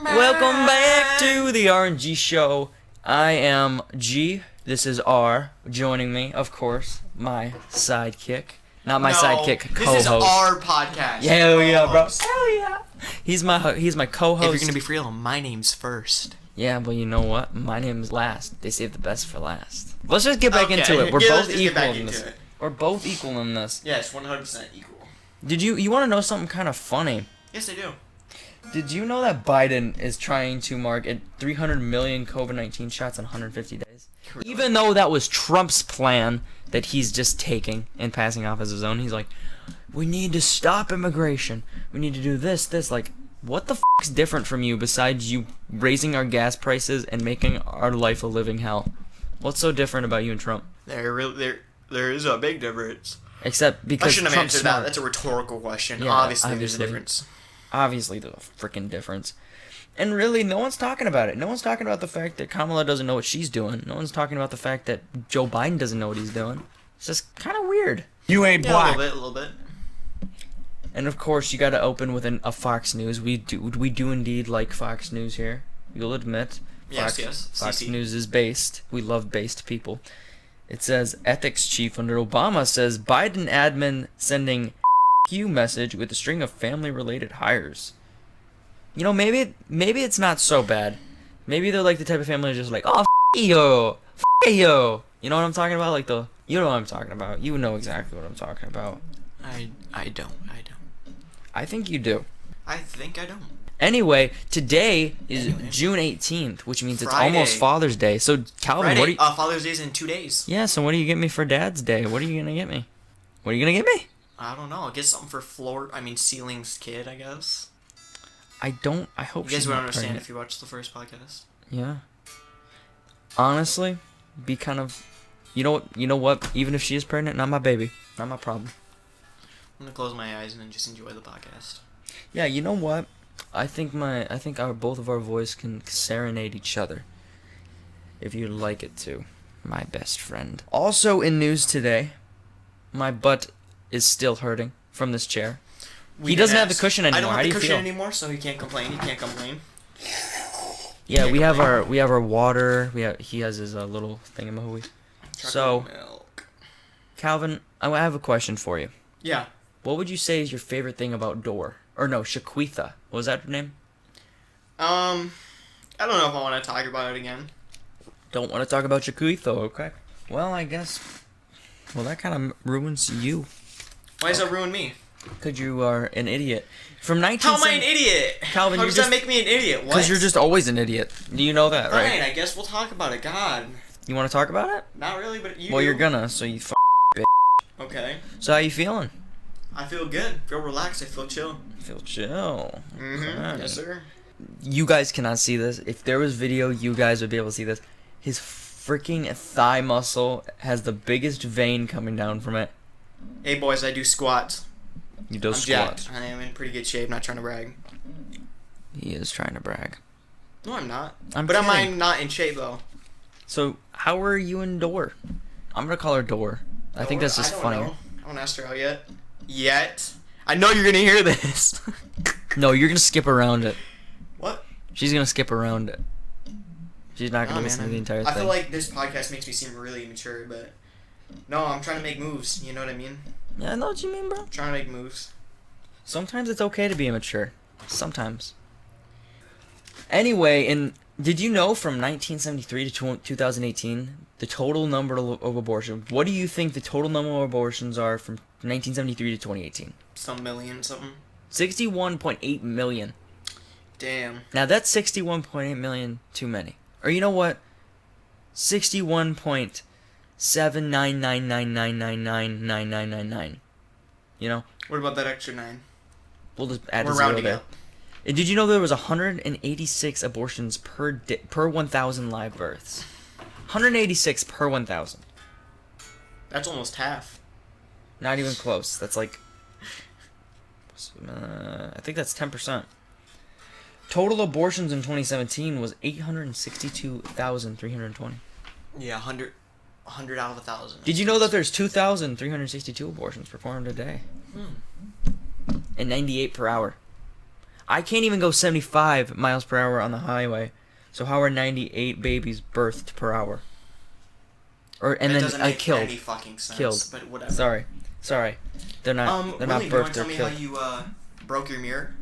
Welcome back to the RNG show. I am G. This is R. Joining me, of course, my sidekick. Not my sidekick, co-host. This is our podcast. Hell yeah, bro. Hell yeah. He's my co-host. If you're gonna be real, my name's first. Yeah, well, you know what? My name's last. They saved the best for last. Let's just get back into it. We're both equal in this. We're both equal in this. Yes, 100% equal. Did you want to know something kind of funny? Yes, I do. Did you know that Biden is trying to mark 300 million COVID-19 shots in 150 days? Really? Even though that was Trump's plan that he's just taking and passing off as his own, he's like, we need to stop immigration. We need to do this. Like, what the f***'s different from you besides you raising our gas prices and making our life a living hell? What's so different about you and Trump? There is a big difference. Except because I shouldn't have Trump's answered smart. that. That's a rhetorical question. Yeah, obviously, there's a difference. Obviously, there's a freaking difference. And really, no one's talking about it. No one's talking about the fact that Kamala doesn't know what she's doing. No one's talking about the fact that Joe Biden doesn't know what he's doing. It's just kind of weird. You ain't black. A little bit. And of course, you got to open with a Fox News. We do indeed like Fox News here. You'll admit. Yes. Fox CC. News is based. We love based people. It says ethics chief under Obama says Biden admin sending you message with a string of family-related hires. You know, maybe it's not so bad. Maybe they're like the type of family that's just like, oh, you. You know what I'm talking about? You know what I'm talking about. You know exactly what I'm talking about. I don't. I think you do. I think I don't. Anyway, today is June 18th, which means Friday. it's almost Father's Day. So, Calvin, Friday, what are you... Father's Day's in 2 days. Yeah, so what do you get me for Dad's Day? What are you going to get me? What are you going to get me? I don't know. I guess something for Ceiling's kid, I guess. I hope You guys she's would not understand pregnant. if you watched the first podcast. Yeah. Honestly, be kind of... You know what? Even if she is pregnant, not my baby. Not my problem. I'm gonna close my eyes and then just enjoy the podcast. Yeah, you know what? I think both of our voices can serenade each other. If you'd like it to, my best friend. Also in news today, my butt is still hurting from this chair. He doesn't have the cushion anymore. I don't How have do the you cushion feel? anymore, so he can't complain. Yeah, we have our water. He has his little thingamahooey. So, milk. Calvin, I have a question for you. Yeah. What would you say is your favorite thing about Dor? Or no, Shaquitha. What was that her name? I don't know if I want to talk about it again. Don't want to talk about Shaquitha, okay? Well, I guess... Well, that kind of ruins you. Why does that ruin me? Because you are an idiot. From How am I an 1970... idiot? Calvin, How you're does just- that make me an idiot? What? Because you're just always an idiot. Do you know that, right? Fine, I guess we'll talk about it. God. You want to talk about it? Not really, but you Well, do. you're gonna, so you Okay. So how you feeling? I feel good. I feel relaxed. I feel chill. Feel chill. Mm-hmm. Okay. Yes, sir. You guys cannot see this. If there was video, you guys would be able to see this. His freaking thigh muscle has the biggest vein coming down from it. Hey, boys, I do squats. He does I'm squats. jacked. I am in pretty good shape. Not trying to brag. He is trying to brag. No, I'm not. I'm But am I kidding. not in shape, though? So, how are you and Dor? I'm gonna call her Dor. I think that's just funny. I haven't asked her out yet. I know you're gonna hear this. No, you're gonna skip around it. What? She's gonna skip around it. She's not gonna listen to the entire thing. I feel like this podcast makes me seem really immature, but no, I'm trying to make moves. You know what I mean? Yeah, I know what you mean, bro. I'm trying to make moves. Sometimes it's okay to be immature. Sometimes. Anyway, did you know from 1973 to 2018, the total number of abortions, what do you think the total number of abortions are from 1973 to 2018? Some million something. 61.8 million. Damn. Now that's 61.8 million too many. Or you know what? 61.79999999999. You know? What about that extra 9? We'll just add We're a zero rounding there. up. And did you know there was 186 abortions per 1,000 live births? 186 per 1,000. That's almost half. Not even close. That's like... I think that's 10%. Total abortions in 2017 was 862,320. Yeah, 100 out of 1,000. Did you know that there's 2,362 abortions performed a day? And 98 per hour. I can't even go 75 miles per hour on the highway. So how are 98 babies birthed per hour? And it then doesn't make killed. any fucking sense. Killed. But whatever. Sorry. They're not. They're not Willie, do you want birthed. to They're tell me killed. how you broke your mirror?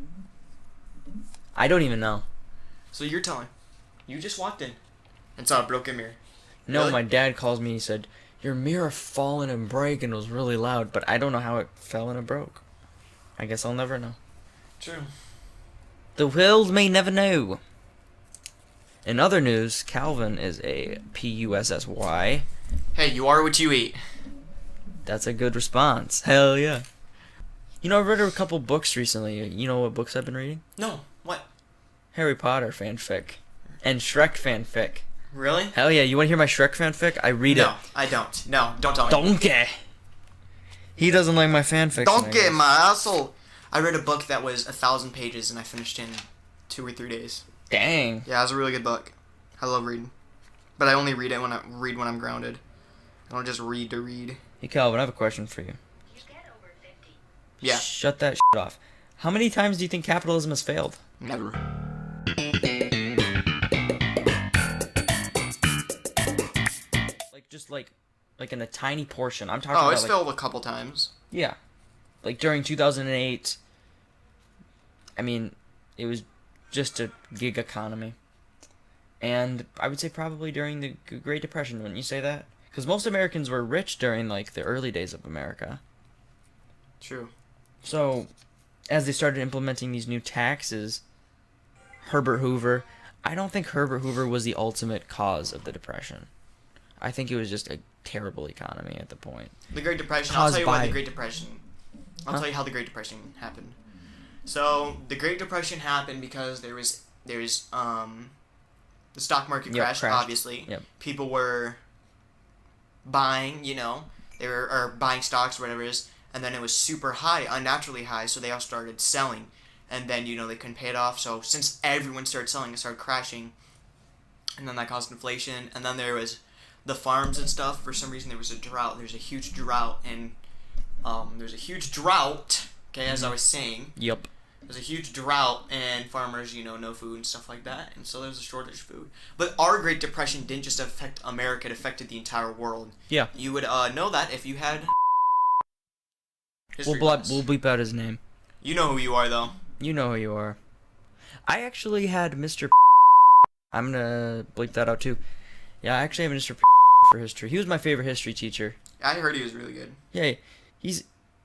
I don't even know. So you're telling. You just walked in and saw a broken mirror. No, Really? my dad calls me. He said your mirror fallen and break and was really loud, but I don't know how it fell and it broke. I guess I'll never know. True. The world may never know. In other news, Calvin is a PUSSY. Hey, you are what you eat. That's a good response. Hell yeah. You know, I've read a couple books recently. You know what books I've been reading? No. What? Harry Potter fanfic. And Shrek fanfic. Really? Hell yeah. You want to hear my Shrek fanfic? I read it. No, I don't. No, don't tell me. Donkey. He doesn't like my fanfics. Donkey, my asshole. I read a book that was 1,000 pages and I finished in 2 or 3 days. Dang. Yeah, it was a really good book. I love reading. But I only read it when I'm grounded. I don't just read to read. Hey Calvin, I have a question for you. You get over 50. Yeah. Shut that shit off. How many times do you think capitalism has failed? Never. Like in a tiny portion. I'm talking Oh, about it's failed a couple times. Yeah. Like during 2008, I mean, it was just a gig economy. And I would say probably during the Great Depression, wouldn't you say that? Because most Americans were rich during, like, the early days of America. True. So, as they started implementing these new taxes, Herbert Hoover, I don't think Herbert Hoover was the ultimate cause of the Depression. I think it was just a terrible economy at the point. The Great Depression. Caused I'll tell you why by- the Great Depression. I'll Huh? tell you how the Great Depression happened. So the Great Depression happened because there was the stock market Yep, crashed. Obviously, Yep. people were buying. They were or buying stocks or whatever it is, and then it was super high, unnaturally high. So they all started selling, and then they couldn't pay it off. So since everyone started selling, it started crashing, and then that caused inflation. And then there was the farms and stuff. For some reason, there was a drought. There's a huge drought, and there's a huge drought. Okay, as I was saying, Yep. there's a huge drought, and farmers, no food and stuff like that, and so there's a shortage of food. But our Great Depression didn't just affect America; it affected the entire world. Yeah. You would know that if you had. We'll history class. bleep out his name. You know who you are, though. You know who you are. I actually had Mr. I'm gonna bleep that out too. Yeah, I actually have Mr. for history. He was my favorite history teacher. I heard he was really good. Yeah,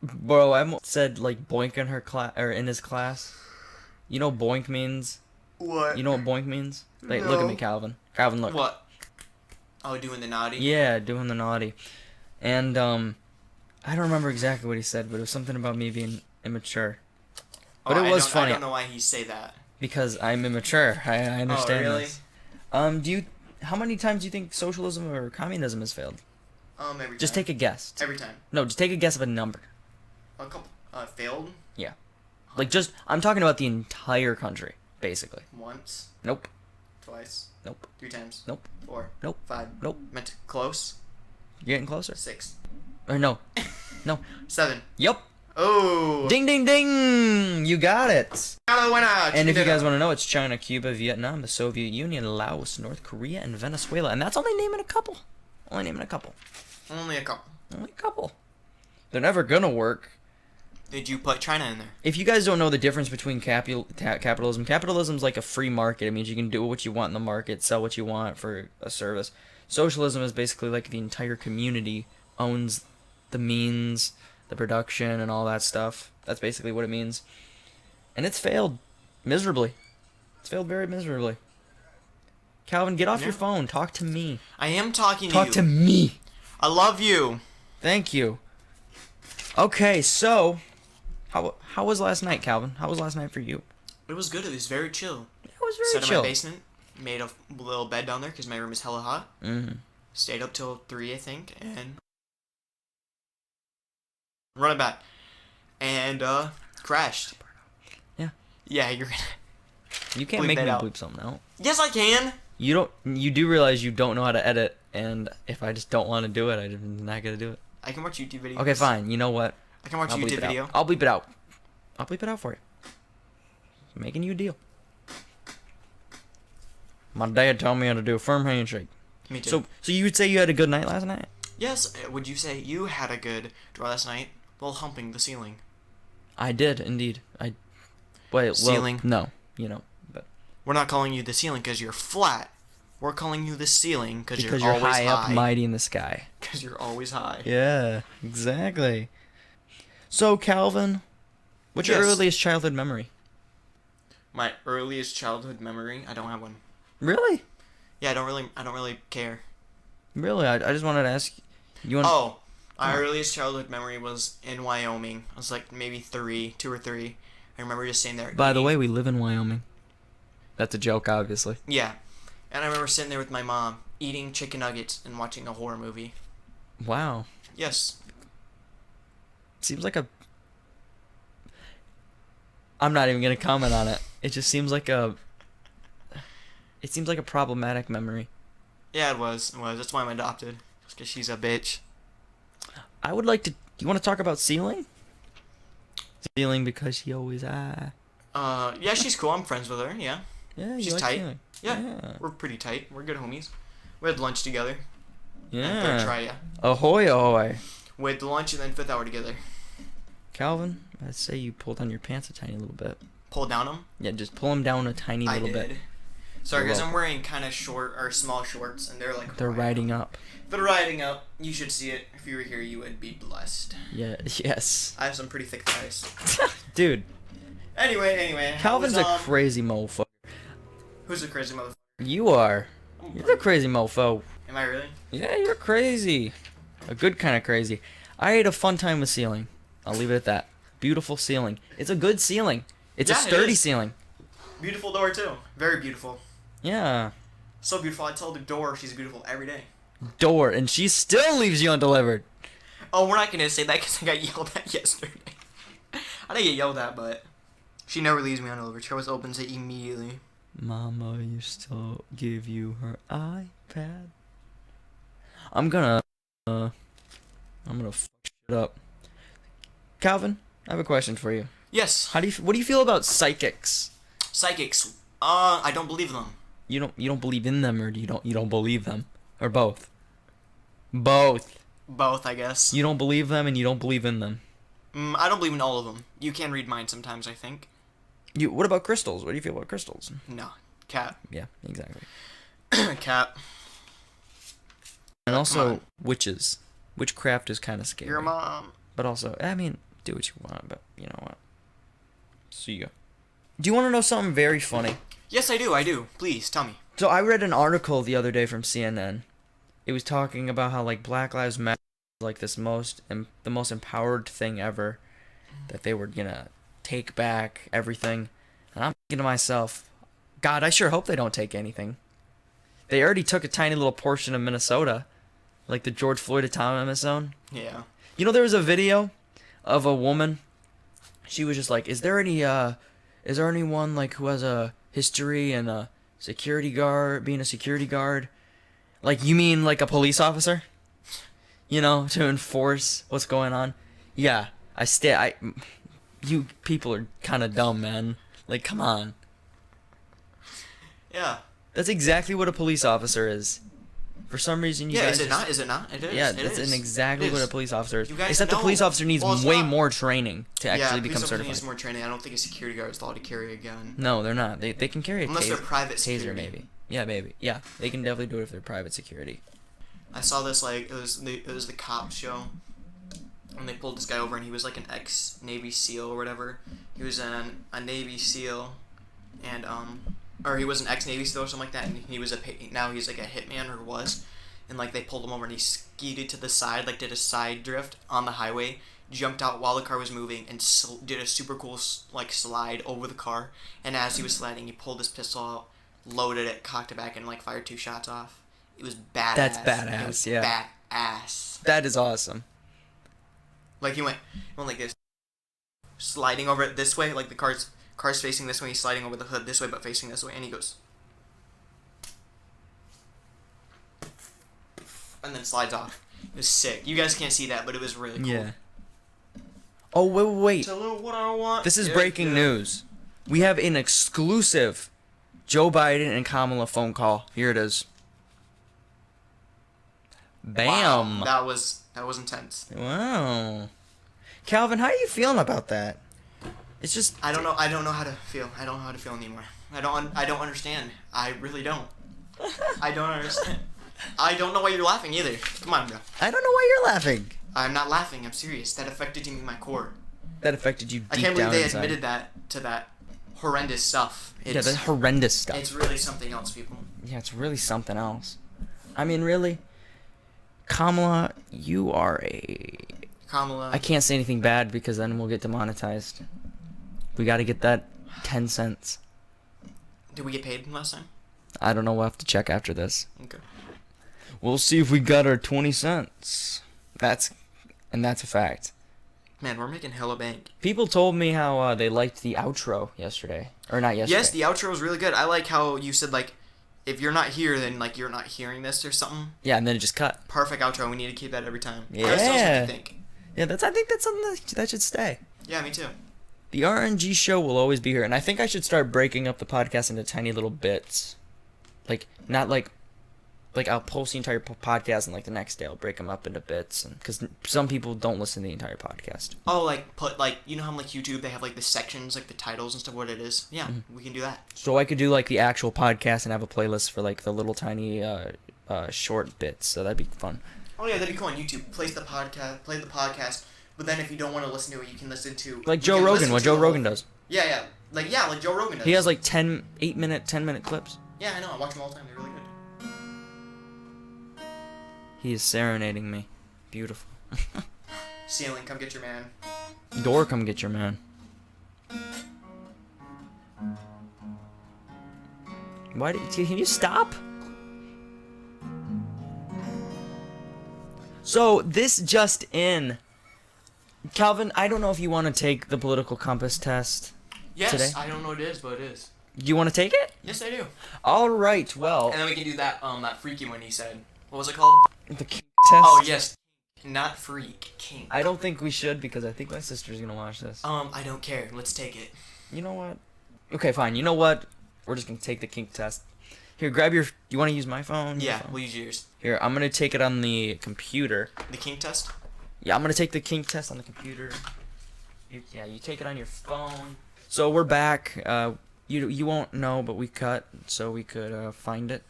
bro. I almost said like boink in her class or in his class. You know what boink means? What? You know what boink means? Like, look at No. me, Calvin. Calvin, look. What? Oh, doing the naughty. Yeah, doing the naughty. And I don't remember exactly what he said, but it was something about me being immature. But it was funny. I don't know why he say that. Because I'm immature. I understand Oh, really? this. How many times do you think socialism or communism has failed? Every time. Just take a guess. Every time. No, just take a guess of a number. A couple. Failed Like I'm talking about the entire country, basically. once, Nope. twice, Nope. 3 times. Nope. 4. Nope. 5. Nope. Meant close. You're getting closer. 6. Or no. 7. Yep. Oh. Ding ding ding! You got it. Another winner. And if you guys want to know, it's China, Cuba, Vietnam, the Soviet Union, Laos, North Korea, and Venezuela. And that's only naming a couple. Only a couple. Only a couple. They're never gonna work. Did you put China in there? If you guys don't know the difference between capitalism's like a free market. It means you can do what you want in the market, sell what you want for a service. Socialism is basically like the entire community owns the means, the production, and all that stuff. That's basically what it means. And it's failed miserably. It's failed very miserably. Calvin, get off your phone. Talk to me. I am talking to Talk you. to me. I love you. Thank you. Okay, so how was last night, Calvin? How was last night for you? It was good. It was very chill. It was Sat very in chill. my basement. Made a little bed down there because my room is hella hot. Mm-hmm. Stayed up till 3, I think, and run it back. And crashed. Yeah. Yeah, you're gonna. You can't Bleep make that me out. bleep something out. Yes, I can. You do realize you don't know how to edit, and if I just don't want to do it, I'm not gonna do it. I can watch YouTube videos. Okay, fine. You know what? I can watch I'll bleep YouTube it out. video. I'll bleep it out. I'll bleep it out for you. I'm making you a deal. My dad told me how to do a firm handshake. Me too. So you would say you had a good night last night? Yes, would you say you had a good draw last night while humping the ceiling? I did indeed. Wait, Ceiling. Well, no, but We're not calling you the ceiling because you're flat. We're calling you the ceiling because you're you're always high up, mighty in the sky. Because you're always high. Yeah, exactly. So Calvin, what's your Yes. earliest childhood memory? My earliest childhood memory, I don't have one. Really? Yeah, I don't really care. Really? I just wanted to ask. You want? Oh, my earliest childhood memory was in Wyoming. I was like maybe 2 or 3. I remember just sitting there. By the eating- way, we live in Wyoming. That's a joke, obviously. Yeah, and I remember sitting there with my mom eating chicken nuggets and watching a horror movie. Wow. Yes. Seems like a. I'm not even gonna comment on it. It just seems like a. It seems like a problematic memory. Yeah, it was. That's why I'm adopted. Just because she's a bitch. I would like to. You want to talk about ceiling? Ceiling because she always Yeah, she's cool. I'm friends with her. Yeah. Yeah, She's you like tight. ceiling. Yeah. Yeah. We're pretty tight. We're good homies. We had lunch together. And Yeah. third try, yeah. Ahoy, ahoy. We had lunch and then 5th hour together. Calvin, I'd say you pulled down your pants a tiny little bit. Pull down them. Yeah, just pull them down a tiny I little did. bit. Sorry, You're guys. I'm welcome. wearing kind of short or small shorts, and they're like. They're riding up. They're riding up. You should see it. If you were here, you would be blessed. Yeah. Yes. I have some pretty thick thighs. Dude, Anyway. Calvin's was, a crazy mofo. Who's a crazy motherfucker? You are. You're a crazy mofo. Am I really? Yeah, you're crazy. A good kind of crazy. I had a fun time with ceiling. I'll leave it at that. Beautiful ceiling. It's a good ceiling. It's a Yeah, it sturdy is. ceiling. Beautiful door too. Very beautiful. Yeah. So beautiful. I tell the door she's beautiful every day. Door, and she still leaves you undelivered. Oh, we're not gonna say that because I got yelled at yesterday. I didn't get yelled at, but she never leaves me undelivered. She always opens it immediately. Mama used to give you her iPad. I'm gonna fuck shit up. Calvin, I have a question for you. Yes. What do you feel about psychics? Psychics. I don't believe them. You don't believe in them, or you don't believe them, or both? Both. Both, I guess. You don't believe them, and you don't believe in them. I don't believe in all of them. You can read minds sometimes, I think. What about crystals? What do you feel about crystals? No. Cat. Yeah, exactly. Cat. And also on. witches. Witchcraft is kind of scary. Your mom. But also, I mean, do what you want, but you know what? See ya. Do you want to know something very funny? Yes, I do. Please, tell me. So I read an article the other day from CNN. It was talking about how like Black Lives Matter is like the most empowered thing ever, that they were gonna take back everything. And I'm thinking to myself, God, I sure hope they don't take anything. They already took a tiny little portion of Minnesota, like the George Floyd autonomous zone. Yeah. You know, there was a video of a woman. She was just like, is there anyone like who has a history and a being a security guard? Like, you mean like a police officer? You know, to enforce what's going on? Yeah, you people are kind of dumb, man. Like, come on. Yeah. That's exactly what a police officer is. For some reason, you Yeah, guys is it not? Is it not? It is. Yeah, it that's is. exactly It what a is. police officer is. You guys Except the know. police officer needs Well, it's way not- more training to actually become police officer certified. needs more training. I don't think a security guard is allowed to carry a gun. No, they're not. They can carry a Unless they're private taser, security. maybe. Yeah, maybe. Yeah, they can definitely do it if they're private security. I saw this like it was the cop show, and they pulled this guy over, and he was like an ex-Navy SEAL or whatever. He was a Navy SEAL, and or he was an ex-Navy SEAL or something like that, and now he's like a hitman or was, and like they pulled him over and he skied to the side, like did a side drift on the highway, jumped out while the car was moving, and did a super cool like slide over the car. And as he was sliding, he pulled his pistol out, loaded it, cocked it back, and like fired 2 shots off. It was badass. That's badass, It was yeah. badass. That is awesome. Like he went like this, sliding over it this way, like the car's facing this way, he's sliding over the hood this way, but facing this way, and he goes, and then slides off. It was sick. You guys can't see that, but it was really cool. Yeah. Oh, wait. Tell her what I want. This is Yeah, breaking yeah. news. We have an exclusive Joe Biden and Kamala phone call. Here it is. Bam. Wow, that was intense. Wow. Calvin, how are you feeling about that? It's just I don't know how to feel. I don't know how to feel anymore. I don't understand. I really don't. I don't understand. I don't know why you're laughing either. Come on, bro. I don't know why you're laughing. I'm not laughing. I'm serious. That affected me in my core. That affected you deep I can't believe down they inside. admitted that to that horrendous stuff. Yeah, that's horrendous stuff. It's really something else, people. Yeah, it's really something else. I mean, really, Kamala, you are a... Kamala. I can't say anything bad because then we'll get demonetized. We got to get that 10 cents. Did we get paid last time? I don't know. We'll have to check after this. Okay. We'll see if we got our 20 cents. That's a fact. Man, we're making hella bank. People told me how they liked the outro yesterday. Or not yesterday. Yes, the outro was really good. I like how you said, like, if you're not here, then, like, you're not hearing this or something. Yeah, and then it just cut. Perfect outro. We need to keep that every time. Yeah. I still think. Yeah, I think that's something that should stay. Yeah, me too. The RNG show will always be here, and I think I should start breaking up the podcast into tiny little bits. Like, not like I'll post the entire podcast, and like the next day I'll break them up into bits, and because some people don't listen to the entire podcast. Oh, like, you know how, like, YouTube, they have, like, the sections, like, the titles and stuff, what it is? Yeah, we can do that. So I could do like the actual podcast and have a playlist for like the little tiny short bits. So that'd be fun. Oh, yeah, that'd be cool on YouTube. Play the podcast, but then if you don't want to listen to it, you can listen to... Like you Joe can Rogan, listen what to Joe the Rogan whole- does. Yeah, like Joe Rogan does. He has like 8-minute, 10-minute clips. Yeah, I know, I watch them all the time, they're really good. He is serenading me. Beautiful. Ceiling, come get your man. Door, come get your man. Can you stop? So, this just in. Calvin, I don't know if you want to take the political compass test. Yes, Today? I don't know what it is, but it is. Do you want to take it? Yes, I do. All right, well. And then we can do that freaky one he said. What was it called? The kink test? Oh, yes. Not freak, king. I don't think we should because I think my sister's going to watch this. I don't care. Let's take it. You know what? Okay, fine. You know what? We're just going to take the kink test. Here, grab your... You want to use my phone? Your Yeah, phone? we'll use yours. Here, I'm going to take it on the computer. The king test? Yeah, I'm going to take the kink test on the computer. You take it on your phone. So we're back. You won't know, but we cut so we could find it.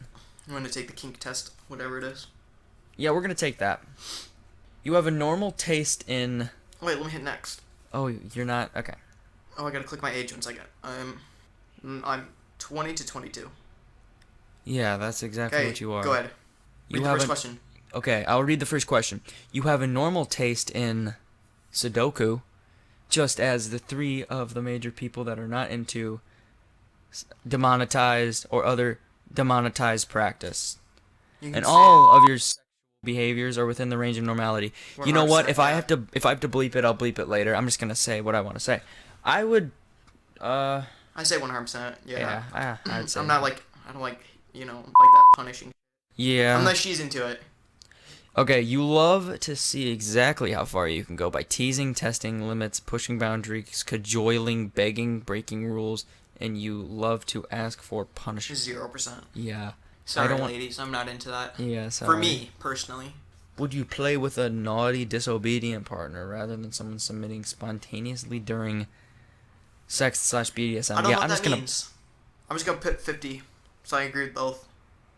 You want to take the kink test, whatever it is? Yeah, we're going to take that. You have a normal taste in... Wait, let me hit next. Oh, you're not... Okay. Oh, I gotta click my age 1 second. I'm 20 to 22. Yeah, that's exactly Okay, what you are. go ahead. You Read the have first a- question. Okay, I'll read the first question. You have a normal taste in Sudoku, just as the 3 of the major people that are not into demonetized or other demonetized practice. You can And say all of your sexual behaviors are within the range of normality. We're You know not what? saying If I that. have to bleep it, I'll bleep it later. I'm just gonna say what I want to say. I would, I say 100%. Yeah. I'd say. I don't like that punishing. Yeah. Unless she's into it. Okay, you love to see exactly how far you can go by teasing, testing limits, pushing boundaries, cajoling, begging, breaking rules, and you love to ask for punishment. 0%. Yeah. Sorry, don't want- ladies, I'm not into that. Yeah, For sorry. me, personally. Would you play with a naughty, disobedient partner rather than someone submitting spontaneously during sex/BDSM? I don't know what I'm that just gonna. means. I'm just gonna put 50. So I agree with both.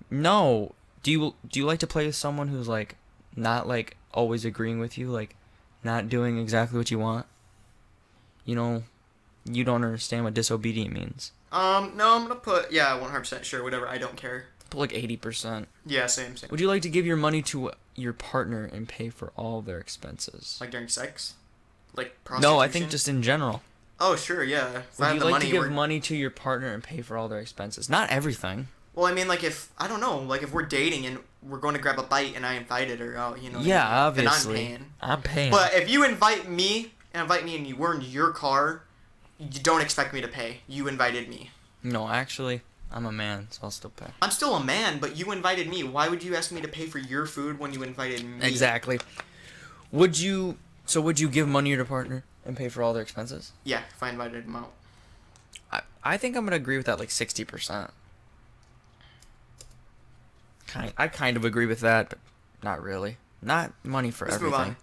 No. Do you like to play with someone who's like not like always agreeing with you, like not doing exactly what you want? You know, you don't understand what disobedient means. No, I'm gonna put 100% sure, whatever. I don't care. Put like 80%. Yeah, same. Would you like to give your money to your partner and pay for all their expenses? Like during sex, like prostitution. No, I think just in general. Oh sure, yeah. If I Would have you the like money, to give we're- money to your partner and pay for all their expenses? Not everything. Well, I mean, like if I don't know, like if we're dating and we're going to grab a bite and I invited her out, you know. Yeah, obviously. Then I'm paying. I'm paying. But if you invite me and we're in your car, you don't expect me to pay. You invited me. No, actually, I'm a man, so I'll still pay. I'm still a man, but you invited me. Why would you ask me to pay for your food when you invited me? Exactly. Would you give money to your partner and pay for all their expenses? Yeah, if I invited him out. I think I'm gonna agree with that, like 60%. I kind of agree with that, but not really. Not money for Let's everything. move on.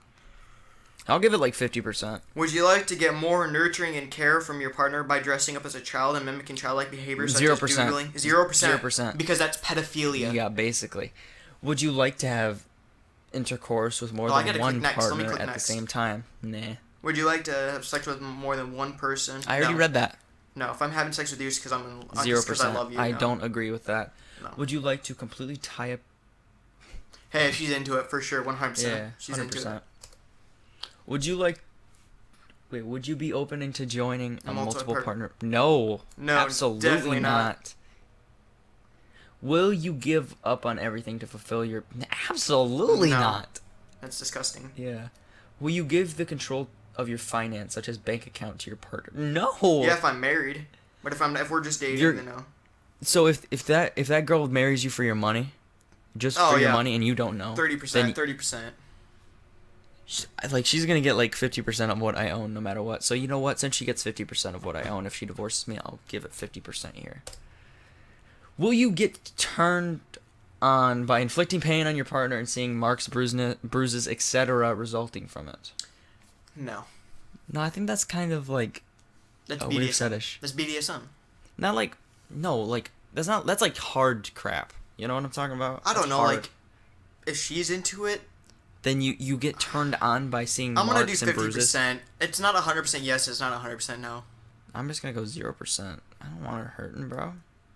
I'll give it like 50%. Would you like to get more nurturing and care from your partner by dressing up as a child and mimicking childlike behavior such 0%. as doodling? 0%. 0%. Because that's pedophilia. Yeah, basically. Would you like to have intercourse with more Oh, I than gotta one click next. Let me partner click at next. the same time? Nah. Would you like to have sex with more than one person? I already No. read that. No, if I'm having sex with you, it's because I'm in, just 0%. because I love you. I no. don't agree with that. No. Would you like to completely tie up? Hey, if she's into it, for sure, 100%. Yeah, She's 100%. into it. Would you like? Wait, would you be open to joining a multiple multi-part- partner? No. No, absolutely definitely not. Will you give up on everything to fulfill your? Absolutely No. not. That's disgusting. Yeah. Will you give the control of your finance, such as bank account, to your partner? No. Yeah, if I'm married. But if we're just dating, You're- then no. So if that girl marries you for your money, just Oh, for your yeah. money, and you don't know, 30%, then 30%. like she's gonna get like 50% of what I own, no matter what. So you know what? Since she gets 50% of what I own, if she divorces me, I'll give it 50% here. Will you get turned on by inflicting pain on your partner and seeing marks, bruises, etc., resulting from it? No. No, I think that's kind of like That's a BDSM. weird fetish. That's BDSM. Not like no, like that's like hard crap. You know what I'm talking about? I don't That's know, hard. like, if she's into it, Then you get turned on by seeing I'm gonna do marks and bruises. 50%. It's not 100% yes, it's not 100% no. I'm just gonna go 0%. I don't want her hurting, bro.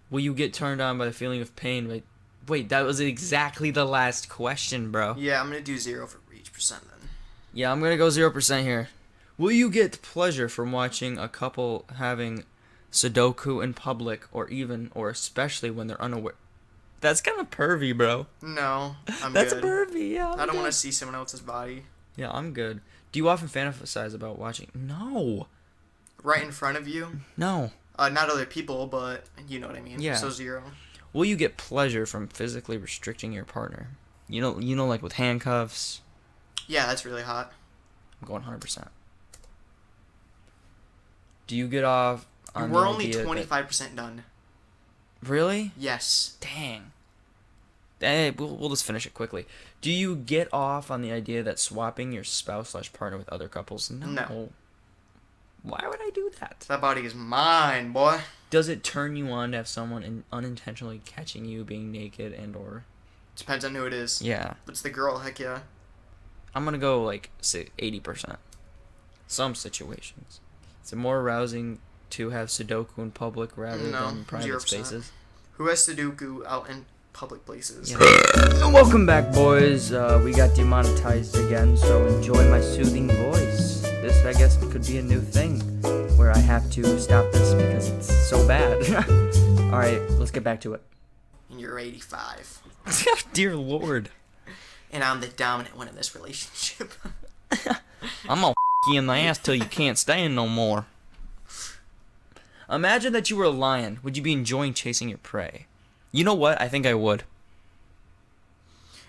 Will you get turned on by the feeling of pain? Wait, that was exactly the last question, bro. Yeah, I'm gonna do 0 for each percent then. Yeah, I'm gonna go 0% here. Will you get pleasure from watching a couple having Sudoku in public, or especially when they're unaware? That's kind of pervy, bro. No, I'm That's good. pervy. Yeah, I don't want to see someone else's body Yeah, I'm good. Do you often fantasize about watching? No. right in front of you. No. Not other people, but you know what I mean. Yeah. So 0. Will you get pleasure from physically restricting your partner? You know, like with handcuffs. Yeah, that's really hot. I'm going 100%. Do you get off on We're the only idea 25% done. Really? Yes. Dang. Hey, we'll just finish it quickly. Do you get off on the idea that swapping your spouse/partner with other couples? No. Why would I do that? That body is mine, boy. Does it turn you on to have someone unintentionally catching you being naked and/or? Depends on who it is. Yeah. If it's the girl, heck yeah. I'm gonna go like 80%. Some situations. Is it more arousing to have Sudoku in public rather No, than private 0%. spaces? Who has Sudoku out in public places? Yeah. Welcome back, boys. We got demonetized again, so enjoy my soothing voice. This, I guess, could be a new thing where I have to stop this because it's so bad. Alright, let's get back to it. And you're 85. Dear Lord. And I'm the dominant one in this relationship. I'm gonna you in the ass till you can't stand no more. Imagine that you were a lion. Would you be enjoying chasing your prey? You know what? I think I would.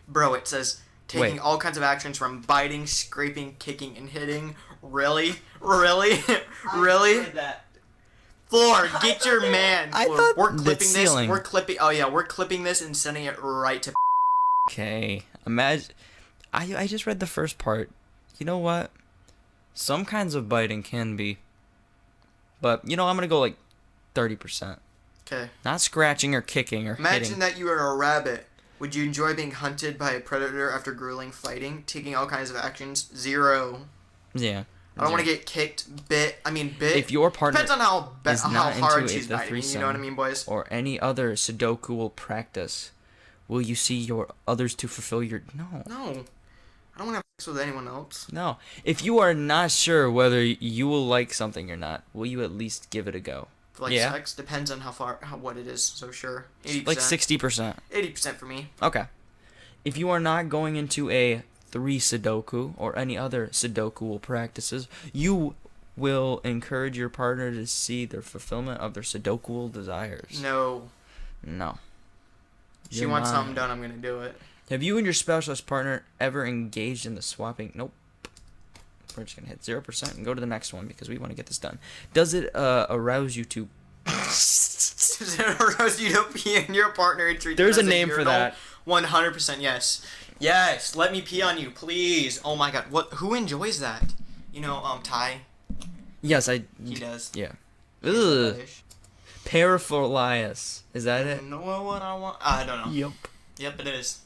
Bro, it says taking Wait. all kinds of actions from biting, scraping, kicking, and hitting. Really? Really? Really? Floor, get your man. I Floor. thought We're the clipping this. ceiling. We're clipping. Oh yeah, we're clipping this and sending it right to. Okay. Imagine. I just read the first part. You know what? Some kinds of biting can be. But, I'm going to go like 30%. Okay. Not scratching or kicking or Imagine hitting. that you are a rabbit. Would you enjoy being hunted by a predator after grueling fighting, taking all kinds of actions? 0. Yeah. I don't want to get kicked, bit. If your partner Depends on how is not hard into she's the biting. You threesome know what I mean, boys? or any other Sudoku practice, will you see your others to fulfill your... No. No. I don't want to have sex with anyone else. No. If you are not sure whether you will like something or not, will you at least give it a go? Like Yeah. sex depends on what it is. So sure, 80%. Like 60%. 80% for me. Okay. If you are not going into a 3 Sudoku or any other Sudoku practices, you will encourage your partner to see their fulfillment of their Sudoku desires. No. No. She You're wants mine. something done, I'm gonna do it. Have you and your spouse/partner ever engaged in the swapping? Nope. We're just gonna hit 0% and go to the next one because we want to get this done. Does it arouse you to? Zero rows you to pee in your partner and treat them There's a as name for urinal. that. 100% yes. Yes, let me pee on you, please. Oh my god, who enjoys that? You know, Ty, Yes, he does. Yeah. He's a Ugh. fetish. Paraphilias. Is that it? Know what I want? I don't know. Yep. Yep, it is.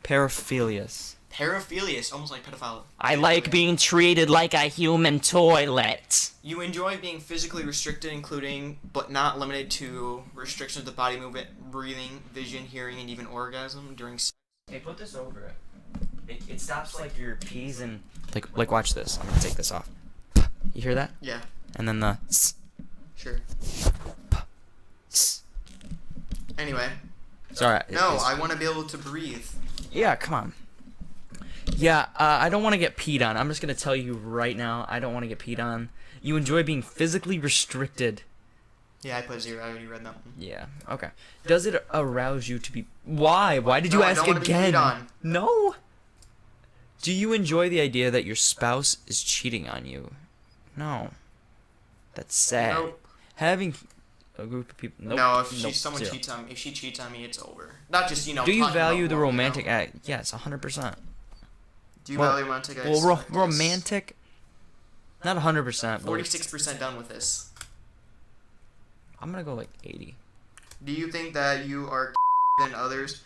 Paraphilias. Paraphilia is almost like pedophile. I like being treated like a human toilet. You enjoy being physically restricted, including, but not limited to, restrictions of body movement, breathing, vision, hearing, and even orgasm during sex. Hey, put this over it. It stops like your peas and like watch this. I'm gonna take this off. You hear that? Yeah, And then the sure. Anyway, sorry. no, I want to be able to breathe. Yeah, come on. Yeah, I don't want to get peed on. I'm just gonna tell you right now. I don't want to get peed on. You enjoy being physically restricted. Yeah, I put 0. I already read that one. Yeah. Okay. Does it arouse you to be? Why? Why did you No, I ask don't wanna be again? peed on. No. Do you enjoy the idea that your spouse is cheating on you? No. That's sad. Nope. Having a group of people. Nope. No, if Nope. someone Zero. cheats on me, if she cheats on me, it's over. Not just Do you talking value about the love, romantic act? Yes, 100%. Do you Well- value romantic acts? Well, Yes. romantic. Not 100%. But 46% done with this. I'm gonna go like 80. Do you think that you are than others,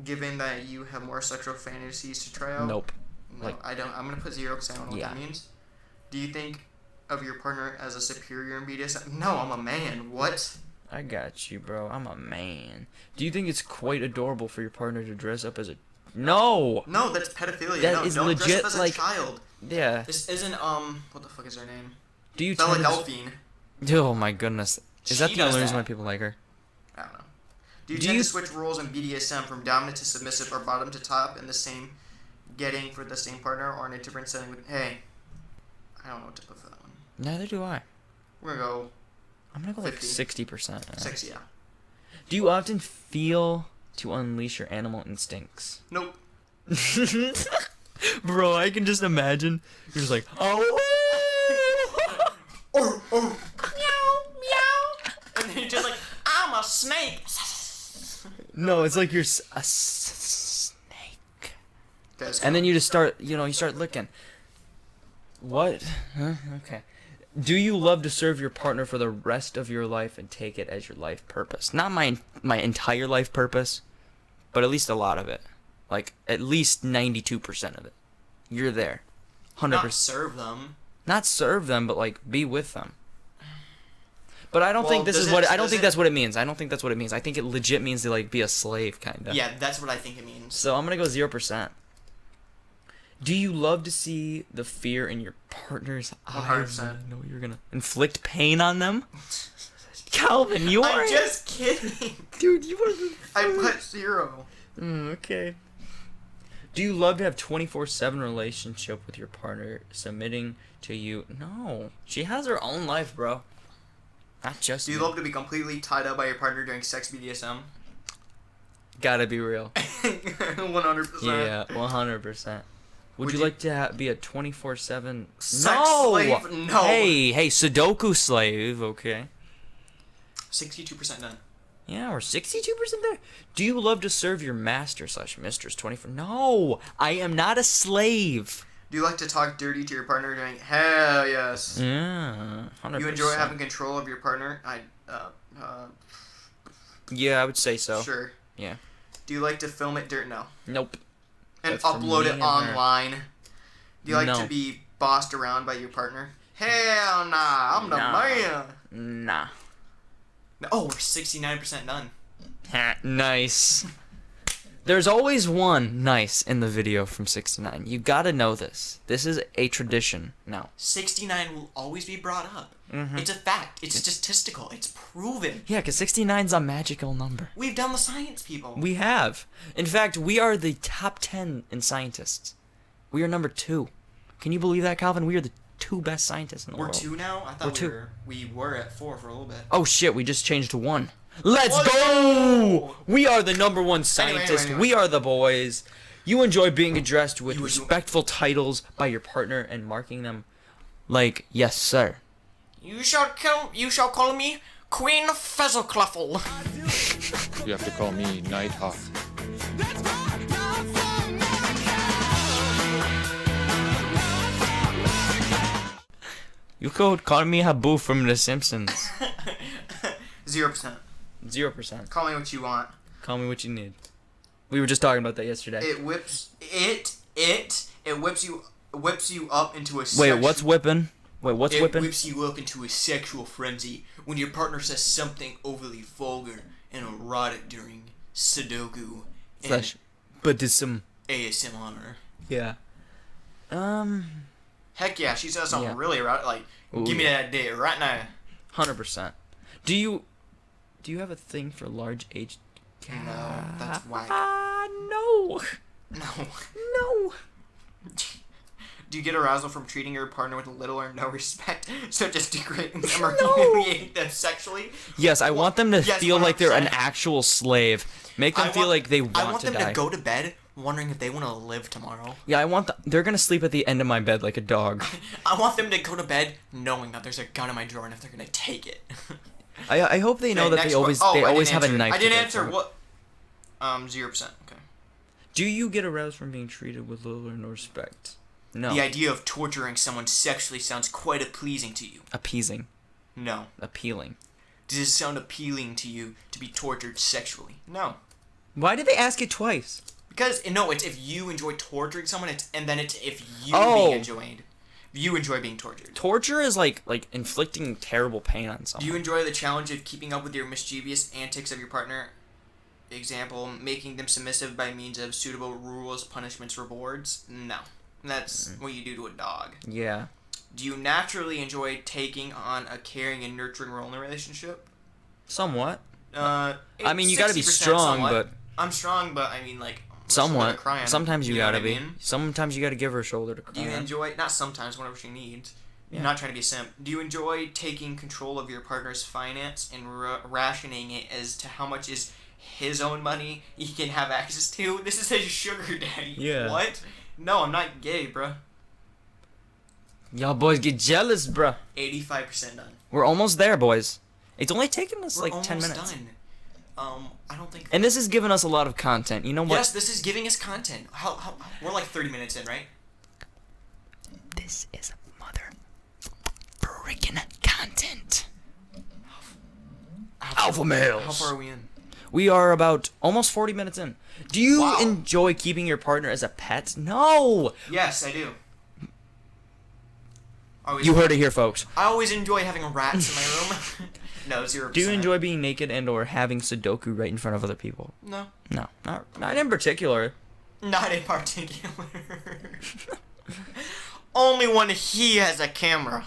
given that you have more sexual fantasies to try out? Nope. No, Like- I don't. I'm gonna put 0 because I don't know Yeah. what that means. Do you think of your partner as a superior in BDSM? No, I'm a man. What? I got you, bro. I'm a man. Do you think it's quite adorable for your partner to dress up as a? No. No, that's pedophilia. That no, is don't dress legit, up as like- a child. Yeah. This isn't what the fuck is her name? Do you? Bella tend to- Delphine. Oh my goodness. Is that She the only does reason why that. people like her? I don't know. Do you Do tend you- to switch roles in BDSM from dominant to submissive or bottom to top in the same getting for the same partner or in a different setting with hey? I don't know what to put for that one. Neither do I. We're gonna go I'm gonna go like 50. 60%. 6, yeah. Do you often feel to unleash your animal instincts? Nope. Bro, I can just imagine. You're just like, oh. Meow, meow. And then you're just like, I'm a snake. No, it's like you're a snake. Guys, And then you just start, you start licking. What? Huh? Okay. Do you love to serve your partner for the rest of your life and take it as your life purpose? Not my entire life purpose, but at least a lot of it. Like, at least 92% of it. You're there. 100%. not serve them. Not serve them, but, like, be with them. But I don't Well, think this does is it- what... I don't does think it- that's what it means. I don't think that's what it means. I think it legit means to, like, be a slave, kind of. Yeah, that's what I think it means. So I'm gonna go 0%. Do you love to see the fear in your partner's eyes? 100%. I know you're gonna inflict pain on them. Calvin, you are. I'm just kidding. Dude, you are. I put 0. Okay. Do you love to have 24/7 relationship with your partner, submitting to you? No, she has her own life, bro. Not just. Do you me. love to be completely tied up by your partner during sex BDSM? Gotta be real. 100%. Yeah, 100%. Would Would you you- like to be a 24/7 Sex slave? No. Hey, Sudoku slave, okay. 62% done. Yeah, we're 62% there. Do you love to serve your master / mistress 24? No, I am not a slave. Do you like to talk dirty to your partner during? Hell yes. Yeah, 100%. You enjoy having control of your partner? Yeah, I would say so. Sure. Yeah. Do you like to film it dirt? No. Nope. And That's for upload me it and her. online? Do you like No. to be bossed around by your partner? Hell nah, I'm the Nah. man. Nah. Oh, we're 69% done. Ha, nice. There's always one nice in the video from 69. You gotta know this. This is a tradition now. 69 will always be brought up. Mhm. It's a fact. It's statistical. It's proven. Yeah, because 69's a magical number. We've done the science, people. We have. In fact, we are the top 10 in scientists. We are number 2. Can you believe that, Calvin? We are the 2 best scientists in the We're world. 2 now? I We're thought 2. we were at 4 for a little bit. Oh shit, we just changed to 1. Let's Let's go! go! We are the number 1 scientists. Anyway. We are the boys. You enjoy being addressed with You enjoy- respectful titles by your partner and marking them like, yes, sir. You shall call me Queen Fezzlecluffle. You have to call me Nighthawk. You could call me Habu from The Simpsons. 0%. 0%. Call me what you want. Call me what you need. We were just talking about that yesterday. It whips you up into a Wait, what's whipping? Wait, what's It whipping? whips you up into a sexual frenzy when your partner says something overly vulgar and erotic during Sudoku and But there's some. ASMR. Yeah. Heck yeah, she says something Yeah. really erotic, like, Ooh, give me yeah. that dick right now. 100%. Do you have a thing for large aged cats? No, that's whack. No. No. No. Do you get arousal from treating your partner with little or no respect, such as degrading them or No. humiliating them sexually? Yes, I want them to Yes, feel like they're an 100%. actual slave. Make them feel like they want I want to them die. to go to bed wondering if they want to live tomorrow. Yeah, I want they're gonna sleep at the end of my bed like a dog. I want them to go to bed knowing that there's a gun in my drawer and if they're gonna take it. I hope they know Okay, that next they always one. Oh, they I always didn't have a answer. knife. I didn't to go answer for. what. 0%. Okay. Do you get aroused from being treated with little or no respect? No. The idea of torturing someone sexually sounds quite pleasing to you. Appeasing. No. Appealing. Does it sound appealing to you to be tortured sexually? No. Why did they ask it twice? Because no, it's if you enjoy torturing someone, and then it's if you Oh. you enjoy being tortured. Torture is like inflicting terrible pain on Do someone. you enjoy the challenge of keeping up with your mischievous antics of your partner? Example, making them submissive by means of suitable rules, punishments, rewards? No. That's what you do to a dog. Yeah. Do you naturally enjoy taking on a caring and nurturing role in a relationship? Somewhat. I I mean, you gotta be strong, but I'm strong, but I mean, like, somewhat. crying. Sometimes you know gotta what I be. mean? Sometimes you gotta give her a shoulder to cry. Do you on. enjoy, not sometimes, whenever she needs. Yeah. You're not trying to be a simp. Do you enjoy taking control of your partner's finance and rationing it as to how much is his own money he can have access to? This is his sugar daddy. Yeah. What? No, I'm not gay, bruh. Y'all boys get jealous, bruh. 85% done. We're almost there, boys. It's only taken us We're like 10 almost minutes. done. I don't think... And this has given us a lot of content. You know what? Yes, this is giving us content. How we're like 30 minutes in, right? This is mother freaking content. Alpha males. How far are we in? We are about almost 40 minutes in. Do you Wow. enjoy keeping your partner as a pet? No. Yes, I do. You heard it here, folks. I always enjoy having rats in my room. No, 0%. Do you enjoy being naked and or having Sudoku right in front of other people? No. No, not in particular. Not in particular. Only when he has a camera.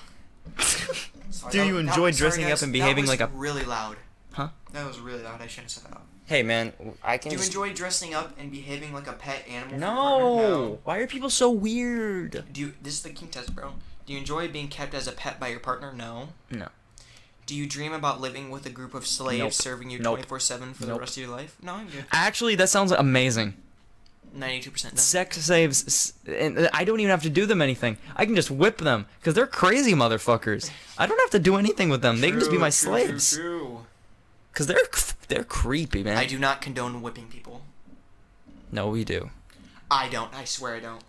Sorry, Do you enjoy dressing up and behaving like a... really loud. Huh? That was really loud. I shouldn't have said that. Hey, man, I can... Do you enjoy dressing up and behaving like a pet animal? for your No. partner? Why are people so weird? Do you... This is the kink test, bro. Do you enjoy being kept as a pet by your partner? No. No. Do you dream about living with a group of slaves Nope. serving you Nope. 24/7 for the Nope. rest of your life? No, I'm good. Actually, that sounds amazing. 92% done. Sex saves, and I don't even have to do them anything. I can just whip them, because they're crazy motherfuckers. I don't have to do anything with them. They can just be my slaves. True. Because they're creepy, man. I do not condone whipping people. No, we do. I don't. I swear I don't.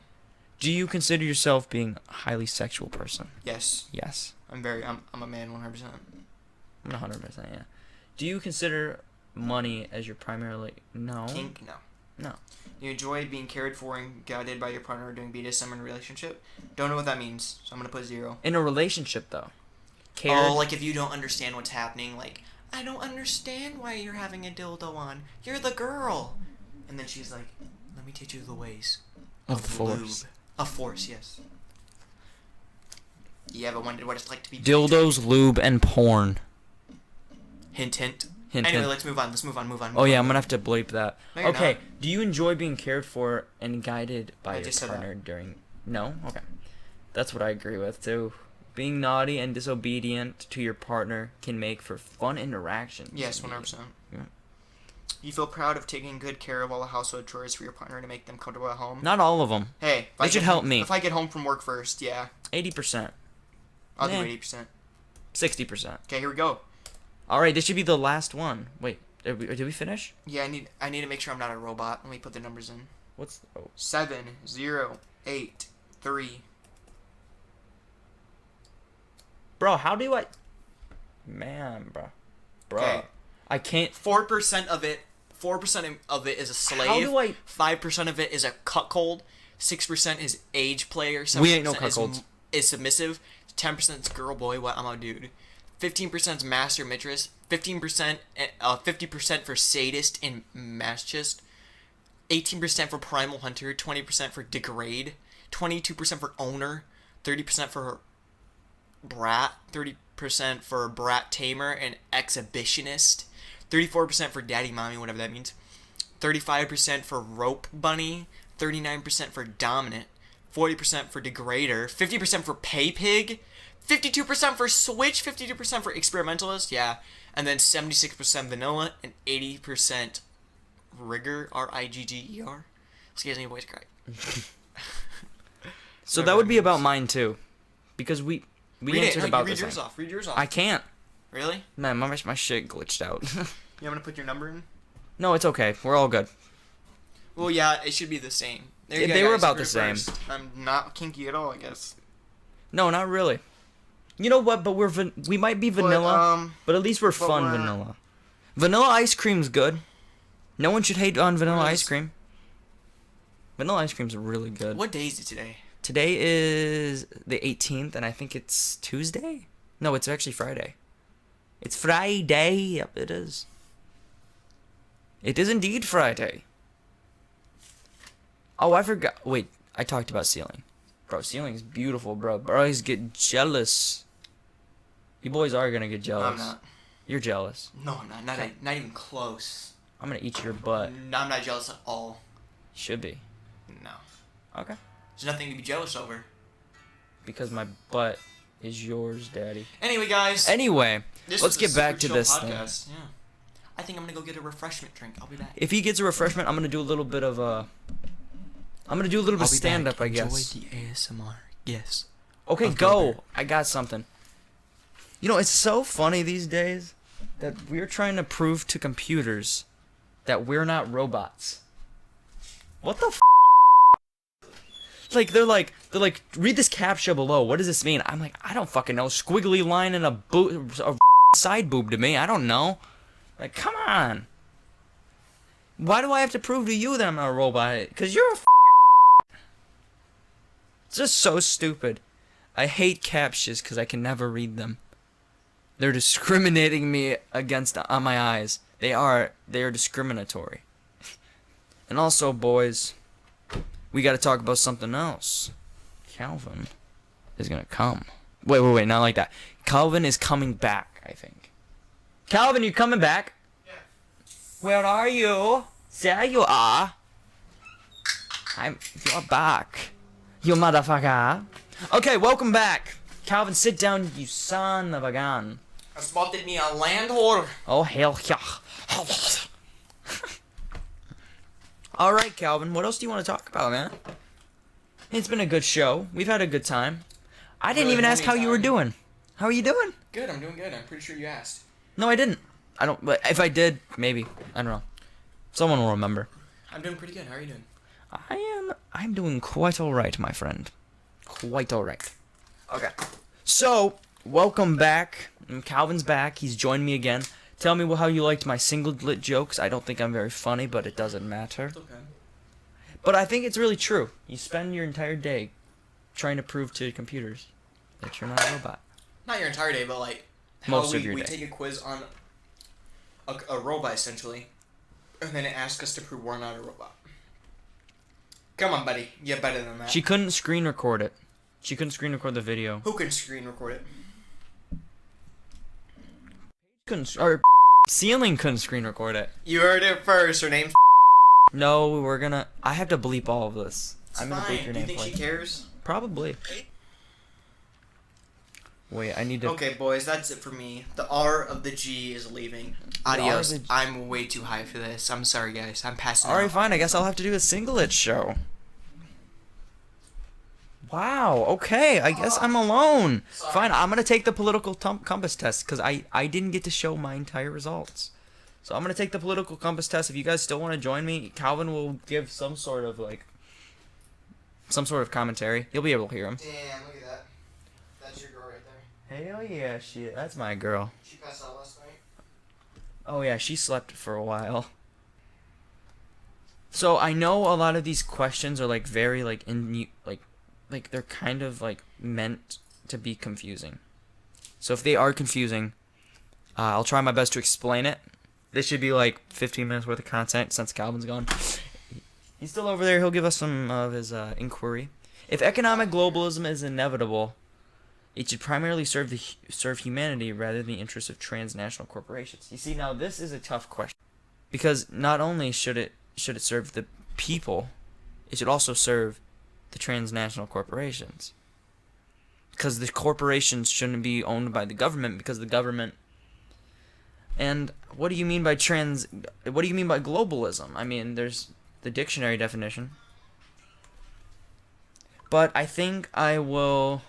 Do you consider yourself being a highly sexual person? Yes. Yes. I'm a man 100%. 100%, yeah. Do you consider money as your primary, no. Kink? No. No. Do you enjoy being cared for and guided by your partner during BDSM in a relationship? Don't know what that means, so I'm gonna put 0. In a relationship, though. Cared. Oh, like if you don't understand what's happening, like, I don't understand why you're having a dildo on. You're the girl. And then she's like, let me teach you the ways Of the force. lube. Of force, yes. You ever wondered what it's like to be Dildos, lube, and porn. Hint, hint. Hint, Anyway, hint. let's move on. Let's move on. Oh yeah, I'm gonna have to bleep that. No, you're Okay, not. do you enjoy being cared for and guided by I your just said partner during... No? Okay. That's what I agree with, too. Being naughty and disobedient to your partner can make for fun interactions. Yes, 100%. Yeah. You feel proud of taking good care of all the household chores for your partner to make them comfortable at home? Not all of them. Hey, if They I should get help home- me. If I get home from work first, yeah. 80%. I'll Nah. do 80%. 60%. Okay, here we go. All right, this should be the last one. Wait, did we finish? Yeah, I need to make sure I'm not a robot. Let me put the numbers in. What's 7083. bro? How do I? Man, bro, Okay. I can't. 4% of it. 4% of it is a slave. How do I? 5% of it is a cuckold. 6% is age player. 7% We ain't no cuckolds. Is submissive. 10% is girl boy. What I'm a dude. 15% is master mistress. 15%, 50% for sadist and masochist. 18% for primal hunter. 20% for degrade. 22% for owner. 30% for brat. 30% for brat tamer and exhibitionist. 34% for daddy mommy, whatever that means. 35% for rope bunny. 39% for dominant. 40% for degrader. 50% for pay pig. 52% for switch. 52% for experimentalist. Yeah. And then 76% vanilla and 80% rigger. R-I-G-G-E-R. Excuse me, voice crack. So that would be about mine too, because we Read answered it. about Read this. yours off. Read yours off. I can't. Really? Man, my shit glitched out. You want me to put your number in? No, it's okay. We're all good. Well, yeah, it should be the same. There you They go, were guys. about the You're same. first. I'm not kinky at all, I guess. No, not really. You know what? But we might be vanilla, but at least we're fun we're- vanilla. Vanilla ice cream's good. No one should hate on vanilla What ice is- cream. Vanilla ice cream's really good. What day is it today? Today is the 18th, and I think it's Tuesday? No, it's actually Friday. It's Friday. Yep, it is. It is indeed Friday. Oh, I forgot. Wait, I talked about ceiling. Bro, ceiling's beautiful, bro. Boys get jealous. You boys are gonna get jealous. I'm not. You're jealous. No, I'm not. Not even close. I'm gonna eat your butt. No, I'm not jealous at all. Should be. No. Okay. There's nothing to be jealous over. Because my butt is yours, daddy. Anyway, guys. Anyway, This let's was a get back super to chill this thing. podcast. Yeah. I think I'm gonna go get a refreshment drink. I'll be back. If he gets a refreshment, I'm gonna do a little bit of I'm gonna do a little bit of stand up, I guess. Enjoy the ASMR. Yes. Okay, Of go. Gilbert. I got something. You know, it's so funny these days that we're trying to prove to computers that we're not robots. What the f? Like they're like read this captcha below. What does this mean? I'm like, I don't fucking know. Squiggly line and a side boob to me. I don't know. Like, come on. Why do I have to prove to you that I'm not a robot? Cause you're a It's just so stupid. I hate captchas because I can never read them. They're discriminating me against on my eyes. They are discriminatory. And also, boys, we got to talk about something else. Calvin is gonna come. Wait, not like that. Calvin is coming back, I think. Calvin, you coming back? Yeah. Where are you? There you are. You're back. You motherfucker. Okay, welcome back. Calvin, sit down, you son of a gun. I spotted me a land whore. Oh, hell yeah. Alright, Calvin, what else do you want to talk about, man? It's been a good show. We've had a good time. I didn't Really even ask how horny you were time. doing. How are you doing? Good, I'm doing good. I'm pretty sure you asked. No, I didn't. I don't, but if I did, maybe. I don't know. Someone will remember. I'm doing pretty good. How are you doing? I'm doing quite alright, my friend. Quite alright. Okay. So, welcome back. Calvin's back. He's joined me again. Tell me how you liked my singlet jokes. I don't think I'm very funny, but it doesn't matter. It's okay. But I think it's really true. You spend your entire day trying to prove to computers that you're not a robot. Not your entire day, but like how Most we, of your we day. take a quiz on a robot essentially, and then it asks us to prove we're not a robot. Come on, buddy. You're better than that. She couldn't screen record it. She couldn't screen record the video. Who can screen record it? Or Ceiling couldn't screen record it. You heard it first. Her name's. No, we're gonna. I have to bleep all of this. It's I'm gonna fine. bleep your Do you name think for she you. cares? Probably. Wait, I need to. Okay, boys, that's it for me. The R of the G is leaving. R of Adios. the G- I'm way too high for this. I'm sorry, guys. I'm passing Alright, out. fine. I guess I'll have to do a singlet show. Wow, okay, I guess I'm alone. Sorry. Fine, I'm gonna take the political compass test, because I didn't get to show my entire results. So I'm gonna take the political compass test. If you guys still want to join me, Calvin will give some sort of commentary. You'll be able to hear him. Damn, look at that. That's your girl right there. Hell yeah, that's my girl. She passed out last night. Oh yeah, she slept for a while. So I know a lot of these questions are like very like they're kind of like meant to be confusing. So if they are confusing, I'll try my best to explain it. This should be like 15 minutes worth of content since Calvin's gone. He's still over there. He'll give us some of his inquiry. If economic globalism is inevitable, it should primarily serve humanity rather than the interests of transnational corporations. You see, now this is a tough question, because not only should it serve the people, it should also serve the transnational corporations. Because the corporations shouldn't be owned by the government, because the government. And what do you mean by globalism? I mean, there's the dictionary definition. But I think I will.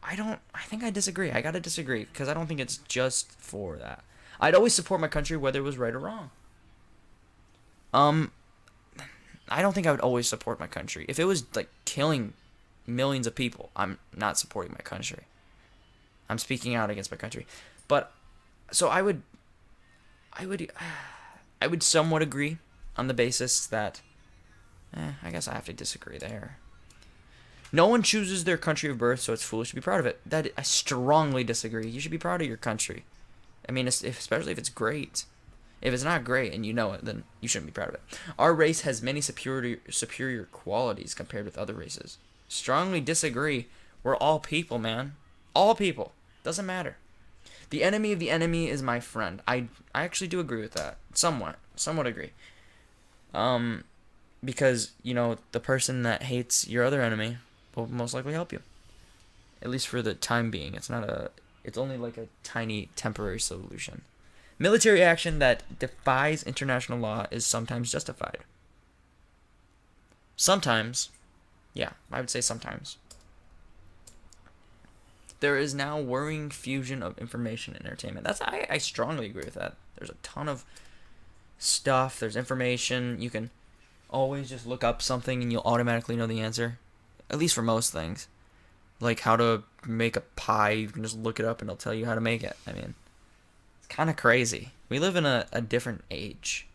I think I disagree. I gotta disagree, because I don't think it's just for that. I'd always support my country whether it was right or wrong. I don't think I would always support my country. If it was like killing millions of people, I'm not supporting my country. I'm speaking out against my country. But so I would somewhat agree on the basis that I guess I have to disagree there. No one chooses their country of birth, so it's foolish to be proud of it. That I strongly disagree. You should be proud of your country. I mean, especially if it's great. If it's not great and you know it, then you shouldn't be proud of it. Our race has many superior qualities compared with other races. Strongly disagree. We're all people, man. All people. Doesn't matter. The enemy of the enemy is my friend. I actually do agree with that. Somewhat agree. Because, the person that hates your other enemy will most likely help you. At least for the time being. It's only like a tiny temporary solution. Military action that defies international law is sometimes justified. Sometimes. Yeah, I would say sometimes. There is now worrying fusion of information and entertainment. I strongly agree with that. There's a ton of stuff. There's information. You can always just look up something and you'll automatically know the answer. At least for most things. Like how to make a pie. You can just look it up and it'll tell you how to make it. I mean, it's kind of crazy. We live in a different age.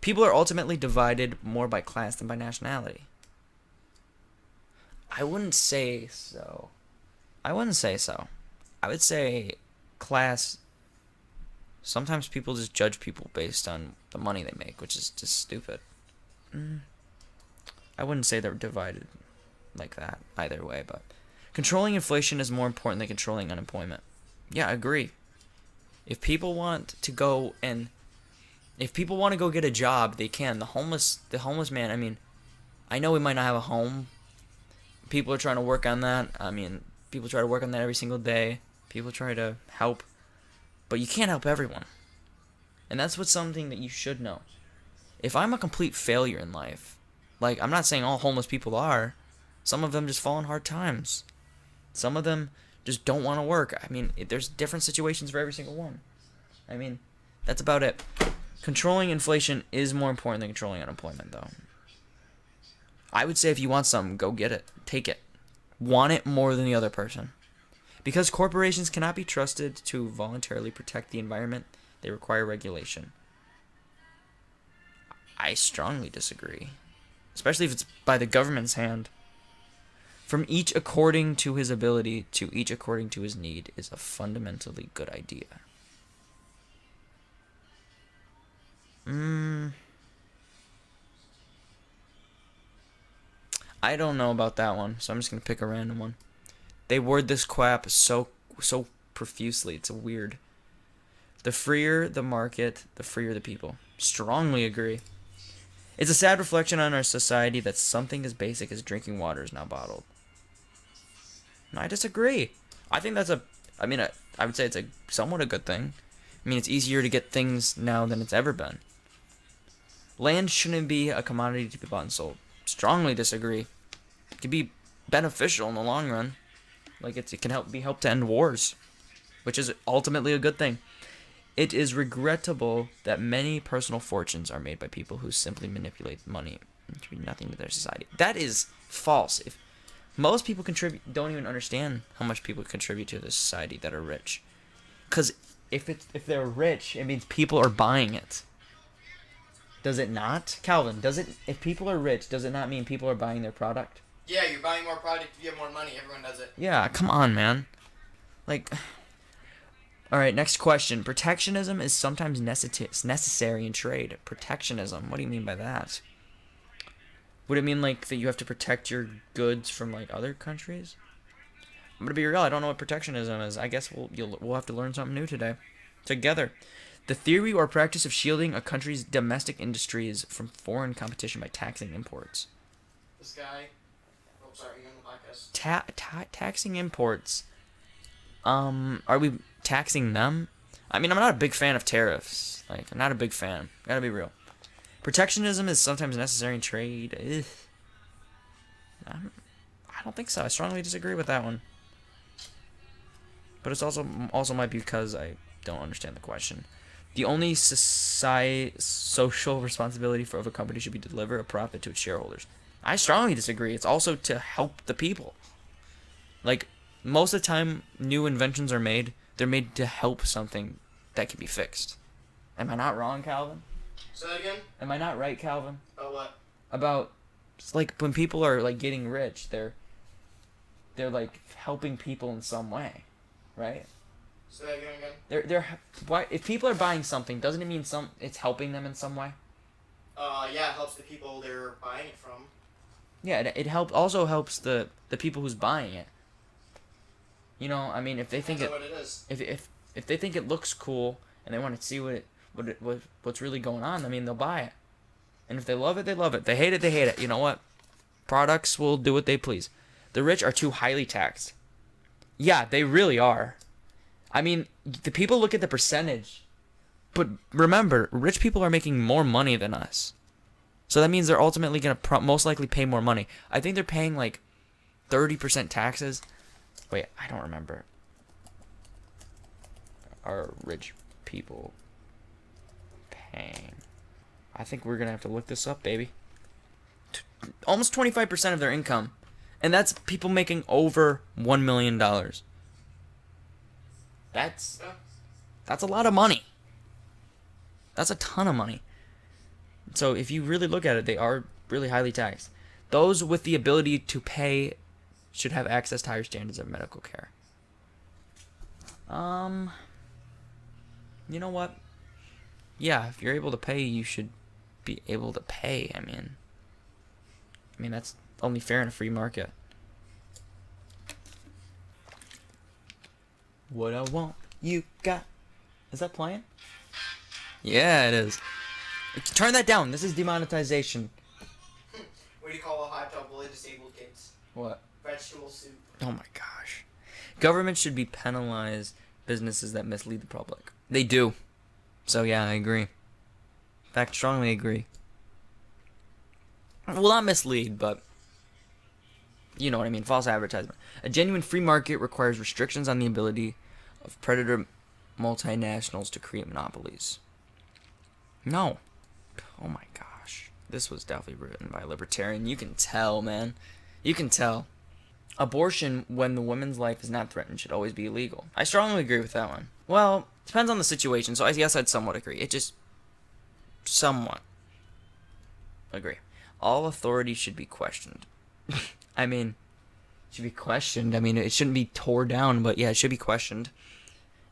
People are ultimately divided more by class than by nationality. I wouldn't say so. I would say class. Sometimes people just judge people based on the money they make, which is just stupid. I wouldn't say they're divided like that either way, but controlling inflation is more important than controlling unemployment. Yeah, I agree. If people want to go get a job, they can. The homeless man, I mean, I know we might not have a home. People are trying to work on that. I mean, people try to work on that every single day. People try to help. But you can't help everyone. And that's something that you should know. If I'm a complete failure in life, like, I'm not saying all homeless people are. Some of them just fall in hard times. Some of them just don't want to work. I mean, there's different situations for every single one. I mean, that's about it. Controlling inflation is more important than controlling unemployment, though. I would say if you want something, go get it. Take it. Want it more than the other person. Because corporations cannot be trusted to voluntarily protect the environment, they require regulation. I strongly disagree. Especially if it's by the government's hand. From each according to his ability to each according to his need is a fundamentally good idea. I don't know about that one, so I'm just going to pick a random one. They word this quap so profusely, it's weird. The freer the market, the freer the people. Strongly agree. It's a sad reflection on our society that something as basic as drinking water is now bottled. I disagree. I think that's I would say it's somewhat a good thing. I mean, it's easier to get things now than it's ever been. Land shouldn't be a commodity to be bought and sold. Strongly disagree. It could be beneficial in the long run. Like it can help to end wars, which is ultimately a good thing. It is regrettable that many personal fortunes are made by people who simply manipulate money to be nothing to their society. That is false. If most people don't even understand how much people contribute to the society that are rich. Because if they're rich, it means people are buying it. Does it not, Calvin? If people are rich, does it not mean people are buying their product? Yeah, you're buying more product if you have more money. Everyone does it. Yeah, come on, man. Like, all right, next question. Protectionism is sometimes necessary in trade. Protectionism. What do you mean by that? Would it mean like that you have to protect your goods from like other countries? I'm gonna be real. I don't know what protectionism is. I guess we'll have to learn something new today, together. The theory or practice of shielding a country's domestic industries from foreign competition by taxing imports. This guy. Oh, sorry, you're on the podcast. Taxing imports. Are we taxing them? I mean, I'm not a big fan of tariffs. Like, I'm not a big fan. Gotta be real. Protectionism is sometimes necessary in trade. I don't think so. I strongly disagree with that one. But it's also might be because I don't understand the question. The only social responsibility of a company should be to deliver a profit to its shareholders. I strongly disagree. It's also to help the people. Like, most of the time new inventions are made, they're made to help something that can be fixed. Am I not wrong, Calvin? Say that again? Am I not right, Calvin? Oh, what? About, it's like when people are like getting rich, they're like helping people in some way, right? Say that again? Why, if people are buying something, doesn't it mean it's helping them in some way? Yeah, it helps the people they're buying it from. Yeah, it also helps the people who's buying it. You know, I mean, if they think Depends on what it is. if they think it looks cool and they want to see what's really going on, I mean, they'll buy it. And if they love it, they love it. They hate it, they hate it. You know what? Products will do what they please. The rich are too highly taxed. Yeah, they really are. I mean, the people look at the percentage. But remember, rich people are making more money than us. So that means they're ultimately going to most likely pay more money. I think they're paying like 30% taxes. Wait, I don't remember. Are rich people paying? I think we're going to have to look this up, baby. Almost 25% of their income. And that's people making over $1 million. That's a lot of money. That's a ton of money. So if you really look at it, they are really highly taxed. Those with the ability to pay should have access to higher standards of medical care. You know what? Yeah, if you're able to pay, you should be able to pay. I mean that's only fair in a free market. What I want, you got. Is that playing? Yeah, it is. Turn that down. This is demonetization. What do you call a hot tub full of disabled kids? What? Vegetable soup. Oh my gosh. Government should be penalized businesses that mislead the public. They do. So yeah, I agree. In fact, strongly agree. Well, not mislead, but you know what I mean. False advertisement. A genuine free market requires restrictions on the ability of predator multinationals to create monopolies. No. Oh my gosh. This was definitely written by a libertarian. You can tell, man. You can tell. Abortion, when the woman's life is not threatened, should always be illegal. I strongly agree with that one. Well, depends on the situation, so I guess I'd somewhat agree. It just... somewhat. Agree. All authority should be questioned. I mean... should be questioned. I mean, it shouldn't be tore down, but yeah, it should be questioned.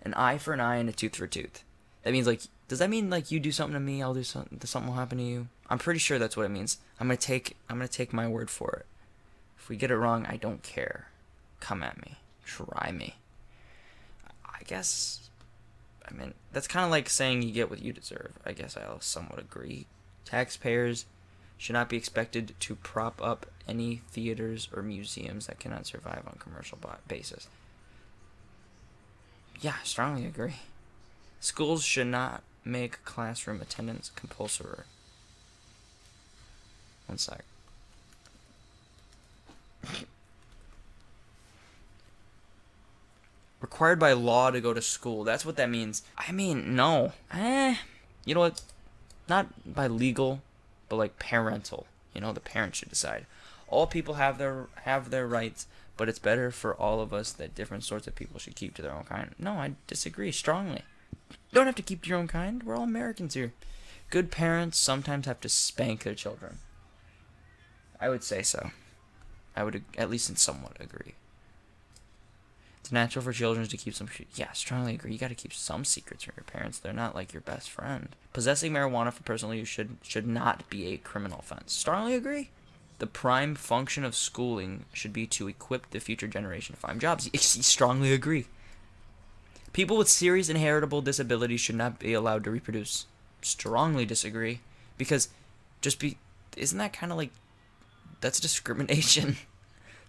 An eye for an eye and a tooth for a tooth. That means, like... does that mean, like, you do something to me, I'll do something... something will happen to you? I'm pretty sure that's what it means. I'm gonna take my word for it. If we get it wrong, I don't care. Come at me. Try me. I guess... I mean, that's kind of like saying you get what you deserve. I guess I'll somewhat agree. Taxpayers should not be expected to prop up any theaters or museums that cannot survive on commercial basis. Yeah, I strongly agree. Schools should not make classroom attendance compulsory. One sec. Required by law to go to school. That's what that means. I mean, no. You know what? Not by legal, but like parental. You know, the parents should decide. All people have their rights, but it's better for all of us that different sorts of people should keep to their own kind. No, I disagree strongly. You don't have to keep to your own kind. We're all Americans here. Good parents sometimes have to spank their children. I would say so. I would at least somewhat agree. It's natural for children to keep some... Yeah, strongly agree. You got to keep some secrets from your parents. They're not like your best friend. Possessing marijuana for personal use should not be a criminal offense. Strongly agree. The prime function of schooling should be to equip the future generation to find jobs. Strongly agree. People with serious inheritable disabilities should not be allowed to reproduce. Strongly disagree. Because isn't that kind of like... That's discrimination.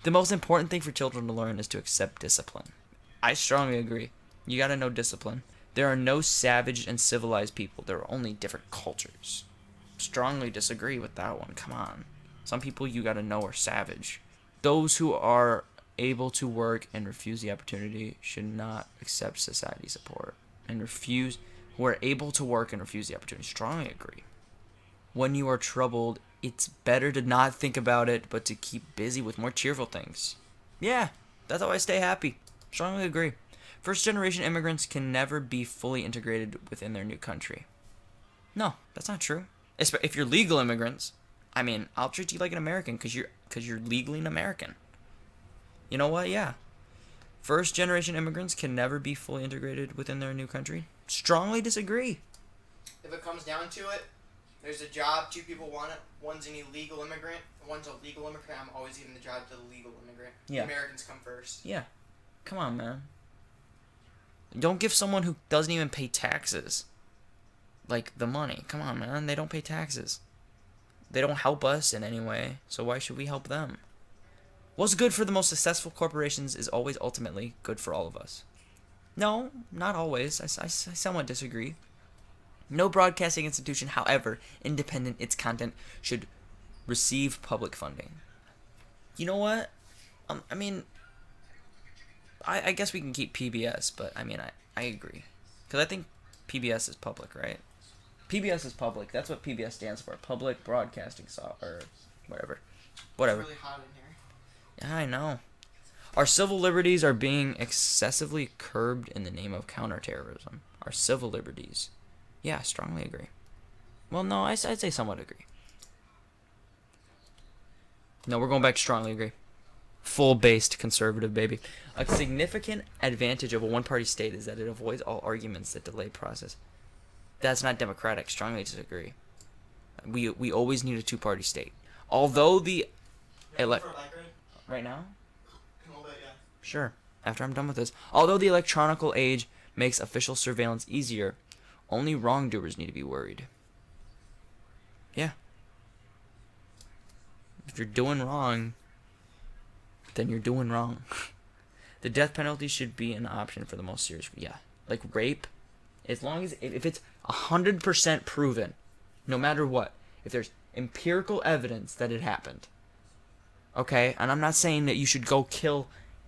The most important thing for children to learn is to accept discipline. I strongly agree. You gotta know discipline. There are no savage and civilized people. There are only different cultures. Strongly disagree with that one. Come on. Some people you gotta know are savage. Those who are able to work and refuse the opportunity should not accept society support. Who are able to work and refuse the opportunity. Strongly agree. When you are troubled, it's better to not think about it, but to keep busy with more cheerful things. Yeah, that's how I stay happy. Strongly agree. First-generation immigrants can never be fully integrated within their new country. No, that's not true. If you're legal immigrants, I mean, I'll treat you like an American because you're legally an American. You know what? Yeah. First-generation immigrants can never be fully integrated within their new country. Strongly disagree. If it comes down to it, there's a job, two people want it. One's an illegal immigrant, one's a legal immigrant. I'm always giving the job to the legal immigrant. Yeah. The Americans come first. Yeah. Come on, man. Don't give someone who doesn't even pay taxes, like, the money. Come on, man. They don't pay taxes. They don't help us in any way, so why should we help them? What's good for the most successful corporations is always ultimately good for all of us. No, not always. I somewhat disagree. No broadcasting institution, however independent its content, should receive public funding. You know what? I mean, I guess we can keep PBS, but I mean, I agree. Because I think PBS is public, right? PBS is public. That's what PBS stands for. Public Broadcasting or whatever. Whatever. It's really hot in here. Yeah, I know. Our civil liberties are being excessively curbed in the name of counterterrorism. Our civil liberties. Yeah, I strongly agree. Well, no, I'd say somewhat agree. No, we're going back to strongly agree. Full-based conservative, baby. A significant advantage of a one-party state is that it avoids all arguments that delay process. That's not democratic. Strongly disagree. We always need a two-party state. Although the... Right now? Sure. After I'm done with this. Although the electronical age makes official surveillance easier, only wrongdoers need to be worried. Yeah. If you're doing wrong, then you're doing wrong. The death penalty should be an option for the most serious. Yeah. Like rape, as long as if it's 100% proven, no matter what, if there's empirical evidence that it happened. Okay? And I'm not saying that you should go kill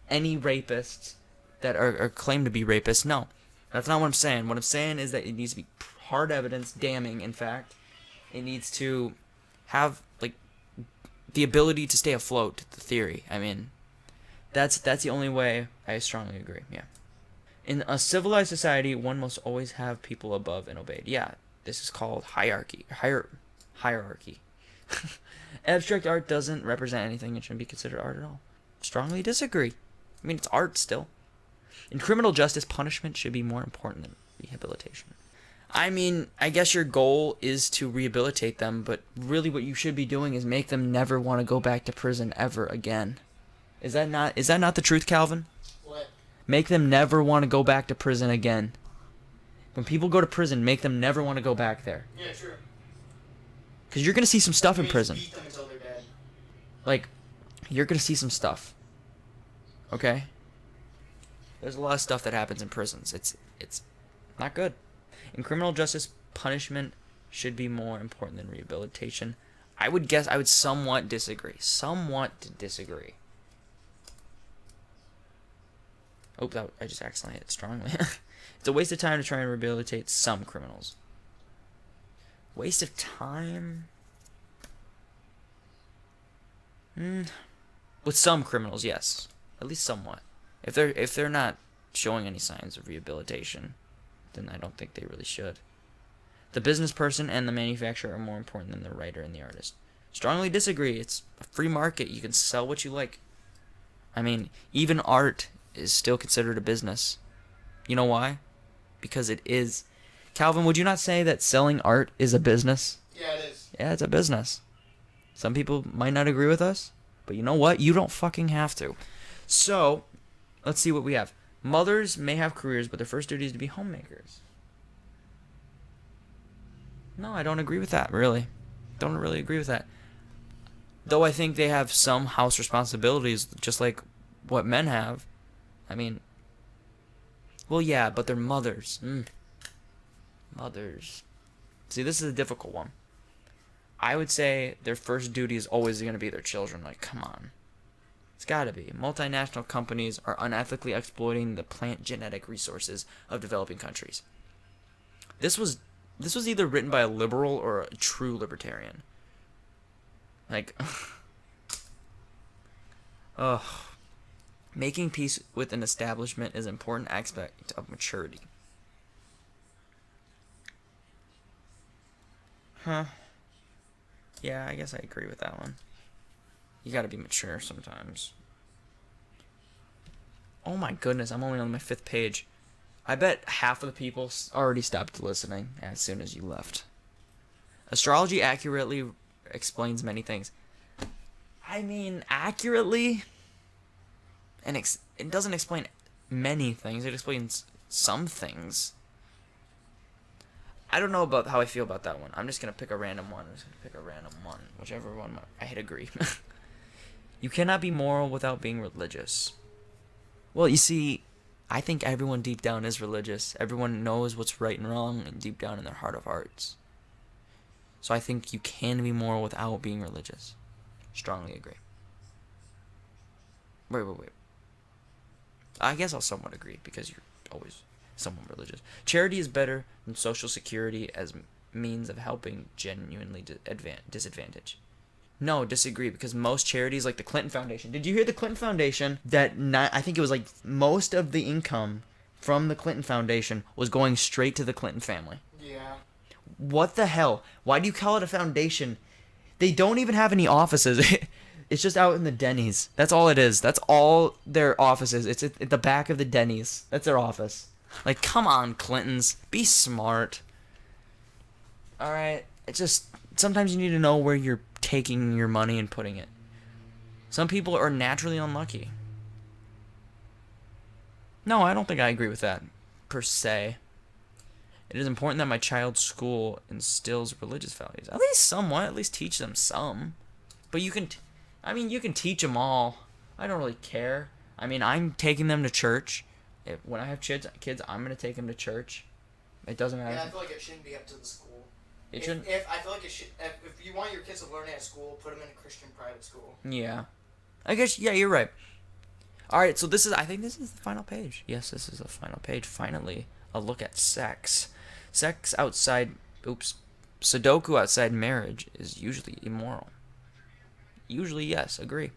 any rapists that are claimed to be rapists. No. That's not what I'm saying. What I'm saying is that it needs to be hard evidence, damning, in fact. It needs to have, like, the ability to stay afloat, the theory. I mean, that's the only way. I strongly agree, yeah. In a civilized society, one must always have people above and obeyed. Yeah, this is called hierarchy. Hierarchy. Abstract art doesn't represent anything and shouldn't be considered art at all. Strongly disagree. I mean, it's art still. In criminal justice, punishment should be more important than rehabilitation. I mean, I guess your goal is to rehabilitate them, but really what you should be doing is make them never want to go back to prison ever again. Is that not the truth, Calvin? What? Make them never want to go back to prison again. When people go to prison, make them never want to go back there. Yeah, true. Because you're going to see some stuff in prison. Beat them until they're dead. Like, you're going to see some stuff. Okay? There's a lot of stuff that happens in prisons. It's not good. In criminal justice, punishment should be more important than rehabilitation. I would guess I would somewhat disagree. Somewhat disagree. Oh, I just accidentally hit strongly. It's a waste of time to try and rehabilitate some criminals. Waste of time? With some criminals, yes. At least somewhat. If they're not showing any signs of rehabilitation, then I don't think they really should. The business person and the manufacturer are more important than the writer and the artist. Strongly disagree. It's a free market. You can sell what you like. I mean, even art is still considered a business. You know why? Because it is. Calvin, would you not say that selling art is a business? Yeah, it is. Yeah, it's a business. Some people might not agree with us, but you know what? You don't fucking have to. So, let's see what we have. Mothers may have careers, but their first duty is to be homemakers. No, I don't agree with that, really. Don't really agree with that. Though I think they have some house responsibilities, just like what men have. I mean, well, yeah, but they're mothers. Mothers. See, this is a difficult one. I would say their first duty is always going to be their children. Like, come on. It's got to be. Multinational companies are unethically exploiting the plant genetic resources of developing countries. This was either written by a liberal or a true libertarian. Like, ugh. Making peace with an establishment is an important aspect of maturity. Huh. Yeah, I guess I agree with that one. You gotta be mature sometimes. Oh my goodness, I'm only on my 5th page. I bet half of the people already stopped listening as soon as you left. Astrology accurately explains many things. I mean, accurately, and it doesn't explain many things. It explains some things. I don't know about how I feel about that one. I'm just going to pick a random one. Whichever one I hit agree. You cannot be moral without being religious. Well, you see, I think everyone deep down is religious. Everyone knows what's right and wrong and deep down in their heart of hearts. So I think you can be moral without being religious. Strongly agree. Wait. I guess I'll somewhat agree because you're always somewhat religious. Charity is better than social security as means of helping genuinely disadvantaged. No, disagree, because most charities, like the Clinton Foundation. Did you hear the Clinton Foundation that I think it was like most of the income from the Clinton Foundation was going straight to the Clinton family? Yeah. What the hell? Why do you call it a foundation? They don't even have any offices. It's just out in the Denny's. That's all it is. That's all their office is. It's at the back of the Denny's. That's their office. Like, come on, Clintons. Be smart. Alright? It's just, sometimes you need to know where you're taking your money and putting it. Some people are naturally unlucky. No, I don't think I agree with that, per se. It is important that my child's school instills religious values. At least somewhat. At least teach them some. But you can teach them all. I don't really care. I mean, I'm taking them to church. When I have kids, I'm going to take them to church. It doesn't matter. Yeah, I feel like it shouldn't be up to the school. It shouldn't. I feel like it should. If you want your kids to learn at school, put them in a Christian private school. Yeah. I guess, yeah, you're right. Alright, so I think this is the final page. Yes, this is the final page. Finally, a look at sex. Sudoku outside marriage is usually immoral. Usually, yes, agree.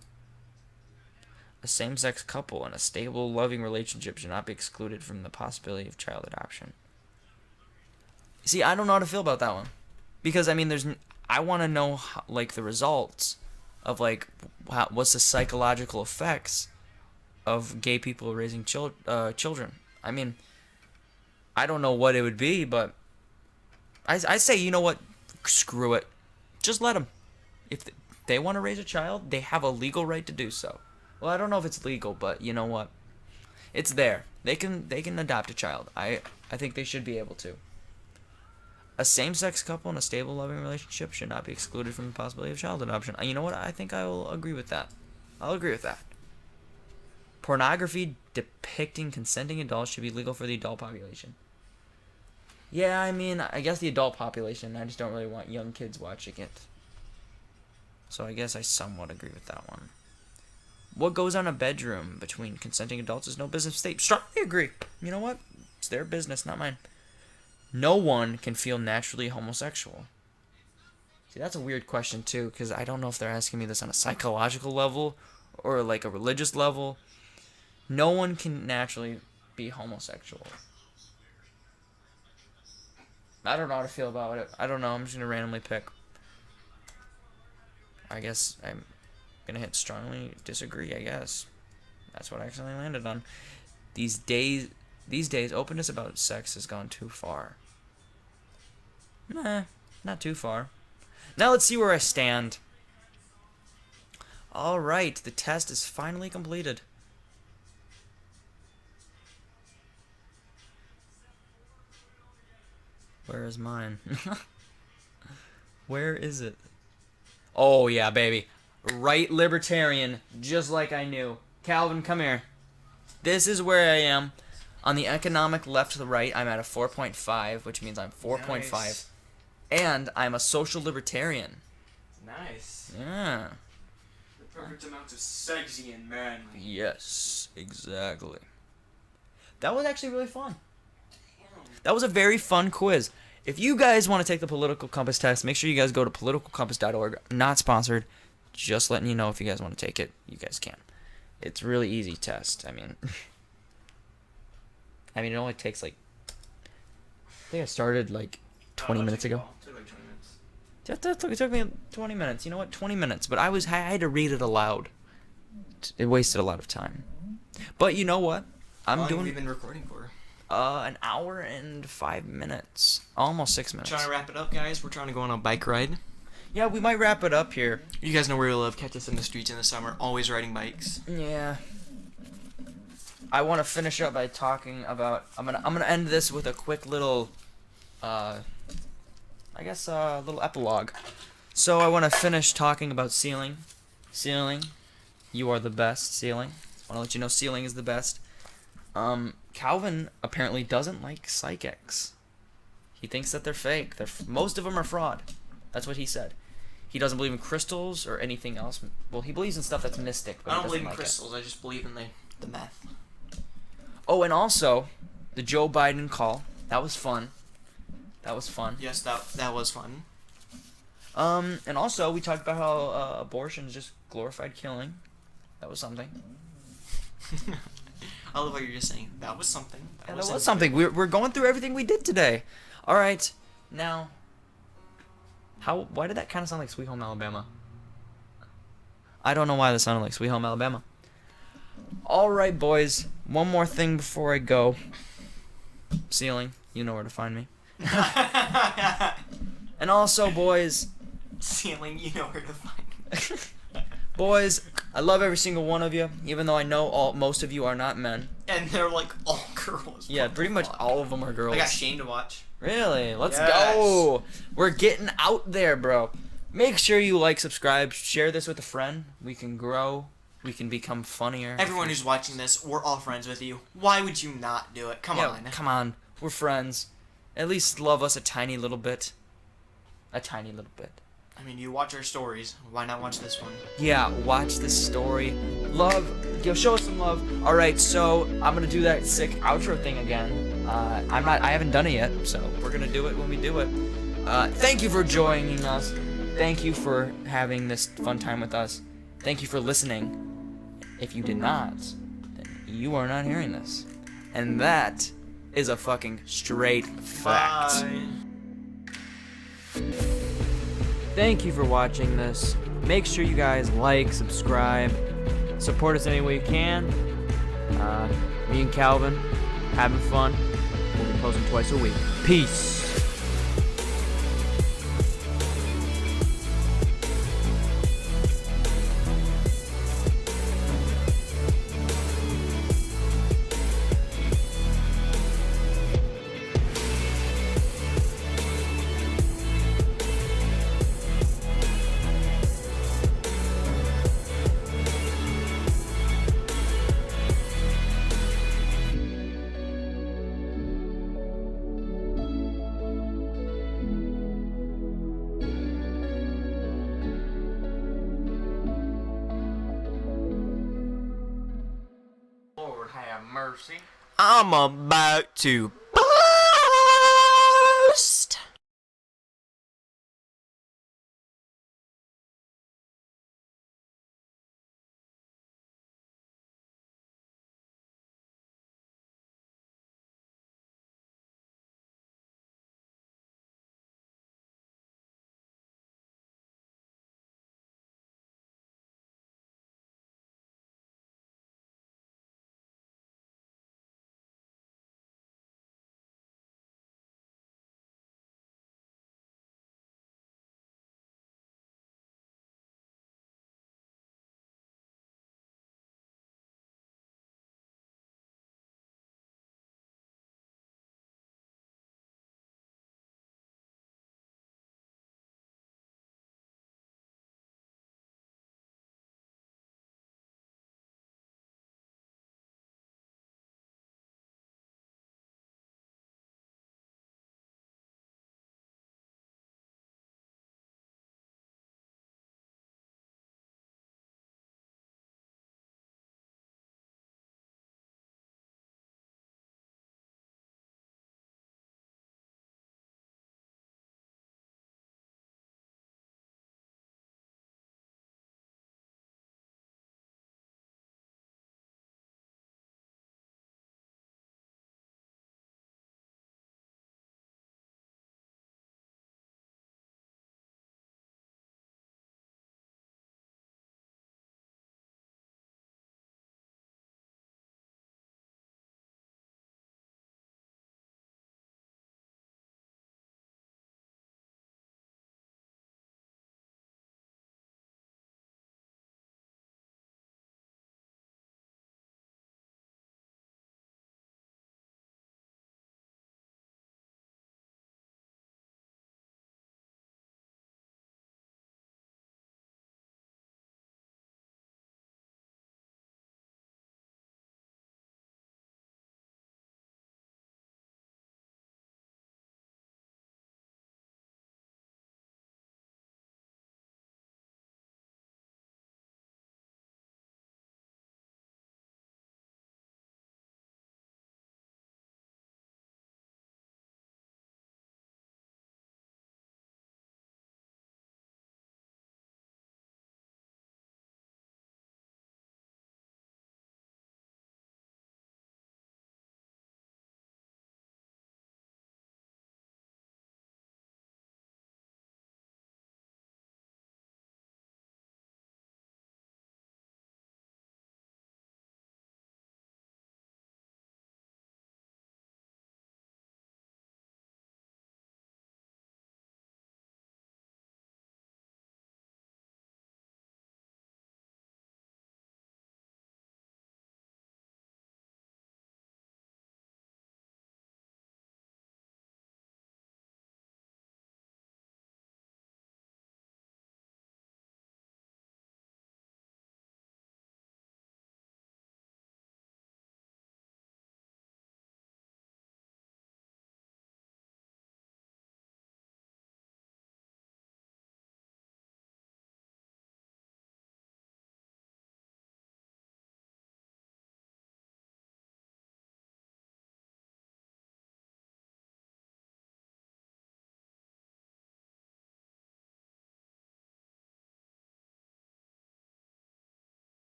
A same-sex couple in a stable, loving relationship should not be excluded from the possibility of child adoption. See, I don't know how to feel about that one. Because, I mean, I want to know, the results of, what's the psychological effects of gay people raising children. I mean, I don't know what it would be, but I say, you know what? Screw it. Just let them. If they want to raise a child, they have a legal right to do so. Well, I don't know if it's legal, but you know what? It's there. They can adopt a child. I think they should be able to. A same-sex couple in a stable, loving relationship should not be excluded from the possibility of child adoption. You know what? I think I will agree with that. I'll agree with that. Pornography depicting consenting adults should be legal for the adult population. Yeah, I mean, I guess the adult population. I just don't really want young kids watching it. So I guess I somewhat agree with that one. What goes on in a bedroom between consenting adults is no business state. Strongly agree. You know what? It's their business, not mine. No one can feel naturally homosexual. See, that's a weird question, too, because I don't know if they're asking me this on a psychological level or like a religious level. No one can naturally be homosexual. I don't know how to feel about it. I don't know. I'm just going to randomly pick. I guess I'm going to hit strongly disagree, I guess. That's what I accidentally landed on. These days, openness about sex has gone too far. Nah, not too far. Now let's see where I stand. Alright, the test is finally completed. Where is mine? Where is it? Oh, yeah, baby. Right libertarian, just like I knew. Calvin, come here. This is where I am. On the economic left to the right, I'm at a 4.5, which means I'm 4.5. Nice. And I'm a social libertarian. Nice. Yeah. The perfect amount of sexy and manly. Yes, exactly. That was actually really fun. That was a very fun quiz. If you guys want to take the Political Compass test, make sure you guys go to politicalcompass.org. Not sponsored. Just letting you know if you guys want to take it, you guys can. It's a really easy test. I mean, it only takes like, I think I started like 20 minutes ago. It took like 20 minutes. It took me 20 minutes. You know what? 20 minutes. But I had to read it aloud. It wasted a lot of time. But you know what? How long have doing we been recording for? an hour and 5 minutes. Almost 6 minutes. Trying to wrap it up, guys. We're trying to go on a bike ride. Yeah, we might wrap it up here. You guys know where we live. Catch us in the streets in the summer. Always riding bikes. Yeah. I want to finish up by talking about. I'm gonna end this with a quick little, I guess a little epilogue. So I want to finish talking about Ceiling. Ceiling, you are the best. Ceiling. I want to let you know Ceiling is the best. Calvin apparently doesn't like psychics. He thinks that they're fake. Most of them are fraud. That's what he said. He doesn't believe in crystals or anything else. Well, he believes in stuff that's mystic, but I he don't believe doesn't in like it. crystals. I just believe in the meth. Oh, and also, the Joe Biden call. That was fun. That was fun. Yes, that was fun. And also, we talked about how abortion is just glorified killing. That was something. I love what you're just saying. That was something. That was something. We're going through everything we did today. All right, now. Why did that kind of sound like Sweet Home Alabama? I don't know why that sounded like Sweet Home Alabama. All right, boys. One more thing before I go. Ceiling, you know where to find me. And also, boys. Ceiling, you know where to find me. Boys, I love every single one of you, even though I know most of you are not men. And they're like all girls. Yeah, What the pretty much fuck? all of them are girls. I got Shane to watch. Really? Let's Yes. go. We're getting out there, bro. Make sure you like, subscribe, share this with a friend. We can grow. We can become funnier. Everyone who's watching this, we're all friends with you. Why would you not do it? Come on. Come on. We're friends. At least love us a tiny little bit. A tiny little bit. I mean, you watch our stories. Why not watch this one? Yeah, watch this story. Love. Show us some love. All right, so I'm gonna do that sick outro thing again. I haven't done it yet, so we're gonna do it when we do it. Thank you for joining us. Thank you for having this fun time with us. Thank you for listening. If you did not, then you are not hearing this, and that is a fucking straight fact. Bye. Thank you for watching this. Make sure you guys like, subscribe, support us any way you can. Me and Calvin, having fun. We'll be posting twice a week. Peace. have mercy. I'm about to